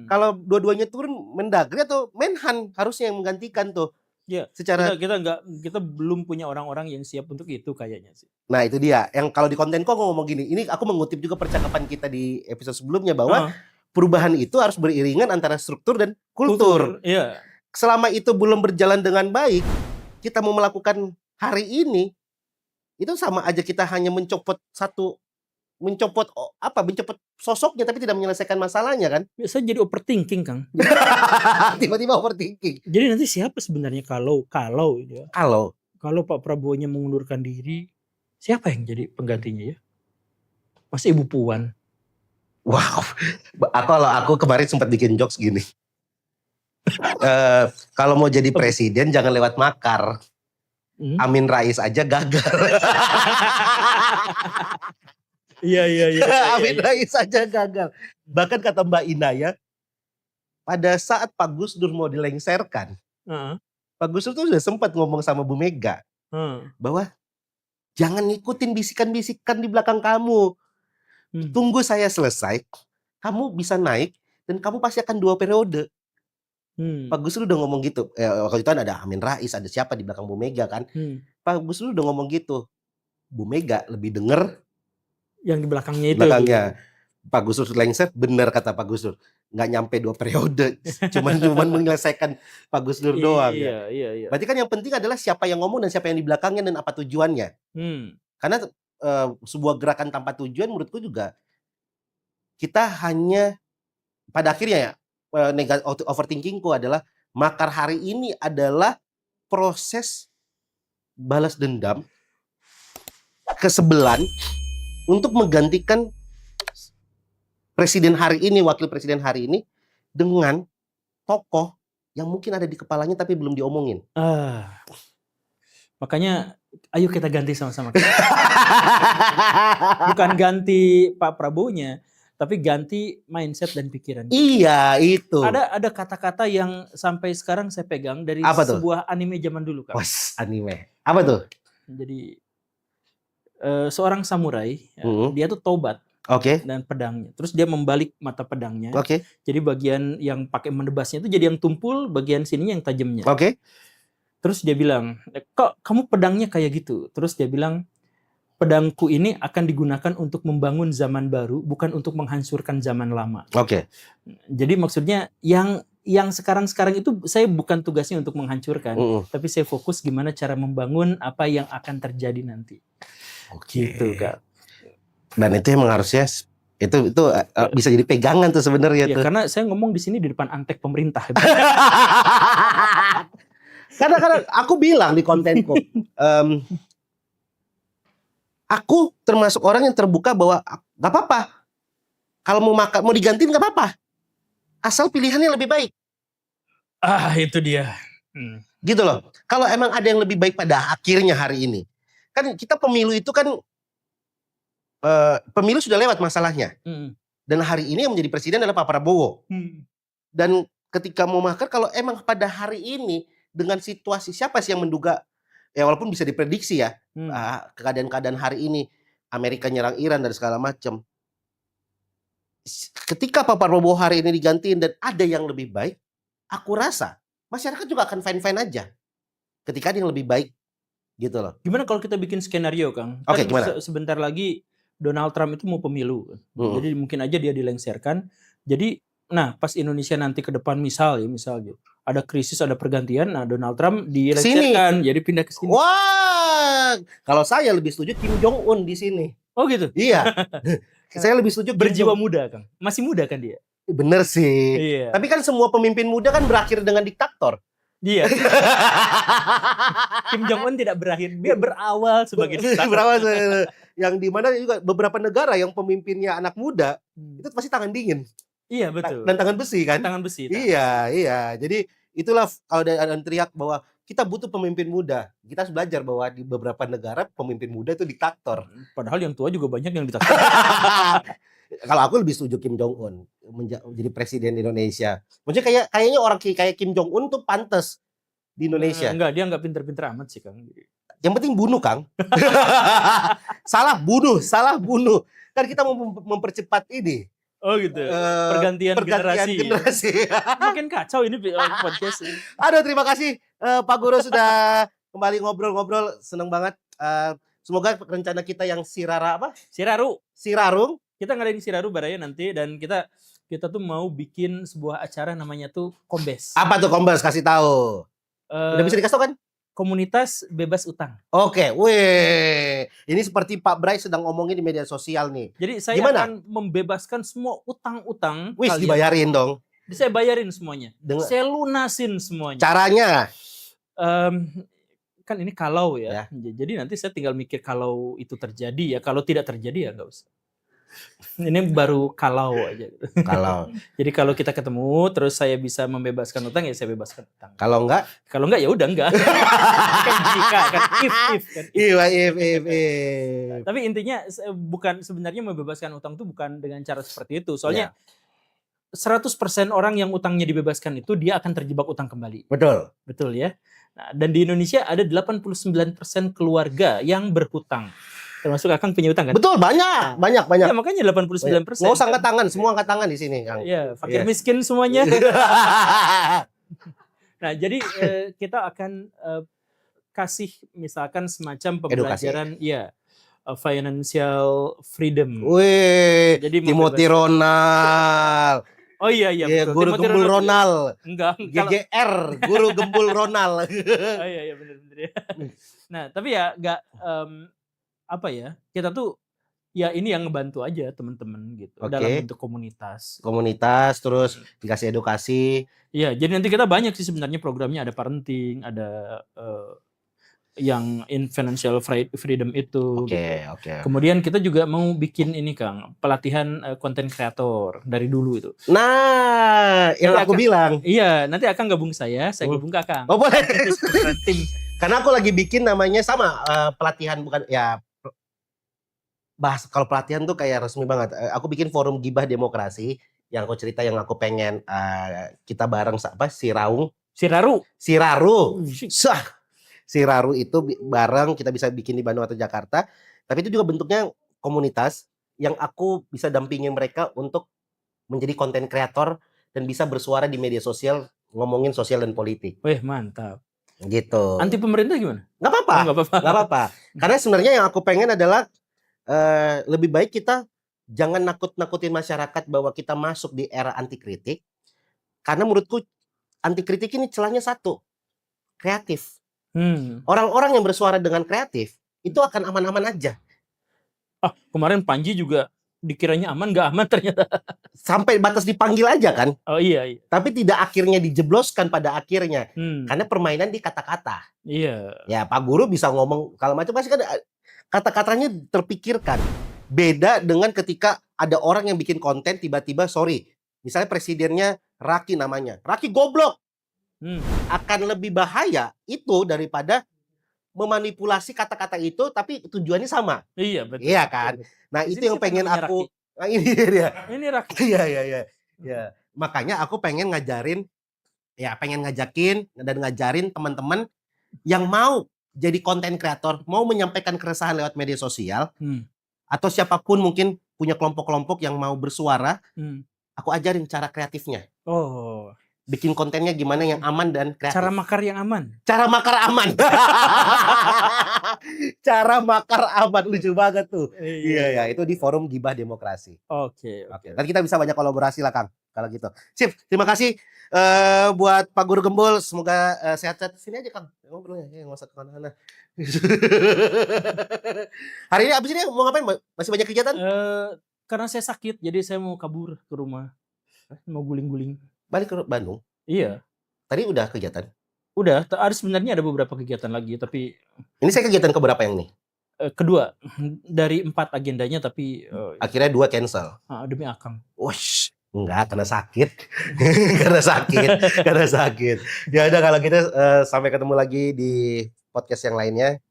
Speaker 2: Kalau dua-duanya turun, Mendagri atau Menhan harusnya yang menggantikan tuh.
Speaker 1: Ya,
Speaker 2: secara
Speaker 1: kita belum punya orang-orang yang siap untuk itu kayaknya sih.
Speaker 2: Nah itu dia, yang kalau di kontenku aku ngomong gini, ini aku mengutip juga percakapan kita di episode sebelumnya bahwa perubahan itu harus beriringan antara struktur dan kultur.
Speaker 1: Iya.
Speaker 2: Selama itu belum berjalan dengan baik, kita mau melakukan hari ini, itu sama aja kita hanya mencopot sosoknya tapi tidak menyelesaikan masalahnya kan?
Speaker 1: Biasa jadi overthinking, Kang.
Speaker 2: Tiba-tiba overthinking.
Speaker 1: Jadi nanti siapa sebenarnya kalau Pak Prabowo-nya mengundurkan diri, siapa yang jadi penggantinya ya? Pasti Ibu Puan.
Speaker 2: Wow. Kalau aku kemarin sempat bikin jokes gini. Kalau mau jadi presiden jangan lewat makar. Amin Rais aja gagal.
Speaker 1: Iya.
Speaker 2: Amin Rais aja gagal. Bahkan kata Mbak Inaya, pada saat Pak Gus Dur mau dilengserkan, Pak Gus Dur tuh sudah sempat ngomong sama Bu Mega bahwa jangan ngikutin bisikan-bisikan di belakang kamu. Tunggu saya selesai, kamu bisa naik dan kamu pasti akan 2 periode. Pak Gus Dur udah ngomong gitu. Waktu itu ada Amin Rais, ada siapa di belakang Bu Mega kan. Pak Gus Dur udah ngomong gitu. Bu Mega lebih denger
Speaker 1: yang di belakangnya itu.
Speaker 2: Pak Gus Dur lengser, benar kata Pak Gus Dur. Nggak nyampe 2 periode. Cuman menyelesaikan Pak Gus Dur doang.
Speaker 1: Iya.
Speaker 2: Berarti kan yang penting adalah siapa yang ngomong dan siapa yang di belakangnya dan apa tujuannya. Karena sebuah gerakan tanpa tujuan menurutku juga kita hanya pada akhirnya overthinkingku adalah makar hari ini adalah proses balas dendam, kesebelan untuk menggantikan presiden hari ini, wakil presiden hari ini dengan tokoh yang mungkin ada di kepalanya tapi belum diomongin.
Speaker 1: Makanya ayo kita ganti sama-sama. Bukan ganti Pak Prabowo-nya, tapi ganti mindset dan pikiran.
Speaker 2: Iya, itu.
Speaker 1: Ada kata-kata yang sampai sekarang saya pegang dari
Speaker 2: Apa tuh?
Speaker 1: sebuah anime zaman dulu, Kak.
Speaker 2: Was, anime. Apa tuh?
Speaker 1: Jadi seorang samurai, dia tuh tobat
Speaker 2: Oke.
Speaker 1: dan pedangnya. Terus dia membalik mata pedangnya.
Speaker 2: Oke.
Speaker 1: Jadi bagian yang pakai menebasnya itu jadi yang tumpul, bagian sininya yang tajamnya.
Speaker 2: Oke.
Speaker 1: Terus dia bilang, kok kamu pedangnya kayak gitu? Terus dia bilang, pedangku ini akan digunakan untuk membangun zaman baru, bukan untuk menghancurkan zaman lama.
Speaker 2: Oke.
Speaker 1: Jadi maksudnya yang sekarang-sekarang itu saya bukan tugasnya untuk menghancurkan, tapi saya fokus gimana cara membangun apa yang akan terjadi nanti.
Speaker 2: Oke.
Speaker 1: Gitu, Kak.
Speaker 2: Dan itu emang harusnya itu bisa jadi pegangan tuh sebenarnya
Speaker 1: Ya,
Speaker 2: tuh.
Speaker 1: karena saya ngomong di sini di depan antek pemerintah.
Speaker 2: Karena aku bilang di kontenku, aku termasuk orang yang terbuka bahwa nggak apa-apa. Kalau mau digantiin nggak apa-apa, asal pilihannya lebih baik.
Speaker 1: Itu dia.
Speaker 2: Gitu loh. Kalau emang ada yang lebih baik pada akhirnya hari ini, kan kita pemilu itu kan pemilu sudah lewat masalahnya. Dan hari ini yang menjadi presiden adalah Pak Prabowo. Dan ketika mau makar, kalau emang pada hari ini dengan situasi siapa sih yang menduga, ya walaupun bisa diprediksi ya, keadaan-keadaan hari ini Amerika nyerang Iran dan segala macam. Ketika Pak Prabowo hari ini digantiin dan ada yang lebih baik, aku rasa masyarakat juga akan fine-fine aja. Ketika ada yang lebih baik, gitu loh.
Speaker 1: Gimana kalau kita bikin skenario, Kang?
Speaker 2: Oke,
Speaker 1: Kan
Speaker 2: gimana?
Speaker 1: sebentar lagi Donald Trump itu mau pemilu. Jadi mungkin aja dia dilengserkan. Jadi, nah pas Indonesia nanti ke depan misal gitu, ada krisis, ada pergantian, nah Donald Trump dilengserkan, jadi pindah ke sini.
Speaker 2: Wah, kalau saya lebih setuju Kim Jong Un di sini.
Speaker 1: Oh gitu?
Speaker 2: Iya. Saya lebih setuju
Speaker 1: berjiwa muda, Kang. Masih muda kan dia?
Speaker 2: Bener sih.
Speaker 1: Iya.
Speaker 2: Tapi kan semua pemimpin muda kan berakhir dengan diktator.
Speaker 1: Iya. Kim Jong Un tidak berakhir, dia berawal sebagai diktator.
Speaker 2: Berawal yang dimana juga beberapa negara yang pemimpinnya anak muda itu pasti tangan dingin.
Speaker 1: Iya betul.
Speaker 2: Dan tangan besi kan?
Speaker 1: Tangan besi.
Speaker 2: Iya. Jadi itulah kalau ada teriak bahwa kita butuh pemimpin muda. Kita harus belajar bahwa di beberapa negara pemimpin muda itu diktator.
Speaker 1: Padahal yang tua juga banyak yang diktator.
Speaker 2: Kalau aku lebih setuju Kim Jong Un menjadi presiden Indonesia. Maksudnya kayaknya orang kayak Kim Jong Un tuh pantas di Indonesia.
Speaker 1: Enggak, dia enggak pinter-pinter amat sih, Kang.
Speaker 2: Yang penting bunuh, Kang. salah bunuh. Kan kita mau mempercepat ini.
Speaker 1: Oh gitu. Pergantian generasi. Makin kacau ini podcast ini.
Speaker 2: Aduh, terima kasih Pak Guru sudah kembali ngobrol-ngobrol. Seneng banget. Semoga rencana kita yang Sirarung. Kita
Speaker 1: ngadain Siraru Baraya nanti, dan kita tuh mau bikin sebuah acara namanya tuh Kombes.
Speaker 2: Apa tuh Kombes? Kasih tahu. Udah bisa dikasih tahu kan?
Speaker 1: Komunitas bebas utang.
Speaker 2: Oke, weh. Ini seperti Pak Bray sedang ngomongin di media sosial nih.
Speaker 1: Jadi saya akan membebaskan semua utang-utang.
Speaker 2: Wih, dibayarin dong.
Speaker 1: Saya bayarin semuanya. Saya lunasin semuanya.
Speaker 2: Caranya?
Speaker 1: Kan ini kalau ya. Jadi nanti saya tinggal mikir kalau itu terjadi ya. Kalau tidak terjadi ya nggak usah. Ini baru kalau aja.
Speaker 2: Kalau.
Speaker 1: Jadi kalau kita ketemu terus saya bisa membebaskan utang, ya saya bebaskan utang.
Speaker 2: Kalau enggak
Speaker 1: ya udah enggak. Kan jika kan if kan.
Speaker 2: If.
Speaker 1: Tapi intinya bukan, sebenarnya membebaskan utang itu bukan dengan cara seperti itu. Soalnya 100% orang yang utangnya dibebaskan itu dia akan terjebak utang kembali. Betul ya. Nah, dan di Indonesia ada 89% keluarga yang berhutang. Termasuk Akang punya utang kan?
Speaker 2: Betul, banyak.
Speaker 1: Ya makanya 89%.
Speaker 2: Nggak usah angkat tangan, semua angkat tangan di sini, Kang.
Speaker 1: Iya, fakir miskin semuanya. Nah, jadi kita akan kasih misalkan semacam pembelajaran financial freedom.
Speaker 2: Wih, Timothy Ronald.
Speaker 1: Oh iya betul.
Speaker 2: Guru Gembul Ronald.
Speaker 1: Enggak.
Speaker 2: GGR, Guru Gembul Ronald.
Speaker 1: Oh iya benar ya. Nah, tapi ya enggak kita tuh ya ini yang ngebantu aja teman-teman gitu dalam bentuk komunitas.
Speaker 2: Terus dikasih edukasi.
Speaker 1: Iya, jadi nanti kita banyak sih sebenarnya programnya, ada parenting, ada yang in financial freedom itu.
Speaker 2: Oke.
Speaker 1: Kemudian kita juga mau bikin ini Kang, pelatihan konten kreator dari dulu itu.
Speaker 2: Nah, yang
Speaker 1: Nanti
Speaker 2: aku bilang.
Speaker 1: Iya, nanti Akang gabung saya gabung ke Akang.
Speaker 2: Oh boleh.
Speaker 1: Tim.
Speaker 2: Karena aku lagi bikin namanya sama pelatihan, bukan ya bahas kalau pelatihan tuh kayak resmi banget. Aku bikin forum gibah demokrasi yang aku cerita yang aku pengen kita bareng
Speaker 1: Siraru.
Speaker 2: Siraru itu bareng kita bisa bikin di Bandung atau Jakarta. Tapi itu juga bentuknya komunitas yang aku bisa dampingin mereka untuk menjadi konten kreator dan bisa bersuara di media sosial ngomongin sosial dan politik.
Speaker 1: Wih, mantap.
Speaker 2: Gitu.
Speaker 1: Anti pemerintah gimana?
Speaker 2: Nggak apa-apa. Nggak apa-apa. Karena sebenarnya yang aku pengen adalah lebih baik kita jangan nakut-nakutin masyarakat bahwa kita masuk di era anti kritik. Karena menurutku anti kritik ini celahnya satu, kreatif. Orang-orang yang bersuara dengan kreatif itu akan aman-aman aja.
Speaker 1: Kemarin Panji juga dikiranya aman, nggak aman ternyata.
Speaker 2: Sampai batas dipanggil aja kan.
Speaker 1: Oh iya.
Speaker 2: Tapi tidak akhirnya dijebloskan pada akhirnya. Karena permainan di kata-kata.
Speaker 1: Iya.
Speaker 2: Ya Pak Guru bisa ngomong kalau macam pasti kan kata-katanya terpikirkan. Beda dengan ketika ada orang yang bikin konten tiba-tiba misalnya presidennya Raki namanya. Raki goblok. Akan lebih bahaya itu daripada memanipulasi kata-kata itu tapi tujuannya sama.
Speaker 1: Iya, betul.
Speaker 2: Iya kan? Nah, itu yang pengen aku. Nah, ini dia.
Speaker 1: Ini Raki.
Speaker 2: Iya. Makanya aku pengen ngajarin pengen ngajakin dan ngajarin teman-teman yang mau jadi konten kreator, mau menyampaikan keresahan lewat media sosial atau siapapun mungkin punya kelompok-kelompok yang mau bersuara, aku ajarin cara kreatifnya.
Speaker 1: Oh.
Speaker 2: Bikin kontennya gimana yang aman dan kreatif.
Speaker 1: Cara makar yang aman.
Speaker 2: Cara makar aman. Cara makar aman, lucu banget tuh. Iya, itu di forum gibah demokrasi.
Speaker 1: Oke.
Speaker 2: Dan kita bisa banyak kolaborasi lah Kang, kalau gitu. Sip, terima kasih buat Pak Guru Gembul. Semoga sehat-sehat. Sini aja Kang, ngobrolnya. Nggak usah kemana-mana. Hari ini abis ini mau ngapain? Masih banyak kegiatan?
Speaker 1: Karena saya sakit, jadi saya mau kabur ke rumah. Mau guling-guling.
Speaker 2: Balik ke Bandung?
Speaker 1: Iya.
Speaker 2: Tadi udah kegiatan?
Speaker 1: Udah, sebenarnya ada beberapa kegiatan lagi, tapi...
Speaker 2: Ini saya kegiatan keberapa yang nih?
Speaker 1: Kedua, dari 4 agendanya, tapi...
Speaker 2: Akhirnya 2 cancel?
Speaker 1: Demi Akang.
Speaker 2: Wush, enggak, karena sakit. karena sakit. Ya udah kalau gitu sampai ketemu lagi di podcast yang lainnya.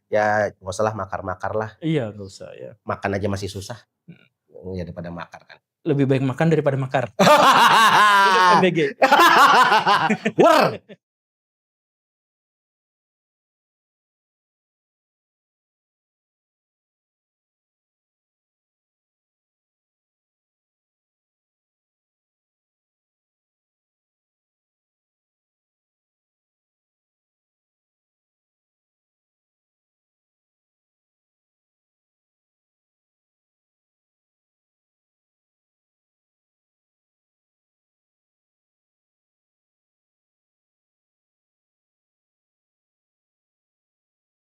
Speaker 2: Ya nggak usah lah makar-makar lah.
Speaker 1: Iya, nggak usah ya.
Speaker 2: Makan aja masih susah. Ya daripada makar kan.
Speaker 1: Lebih baik makan daripada makar. MBG.
Speaker 2: War.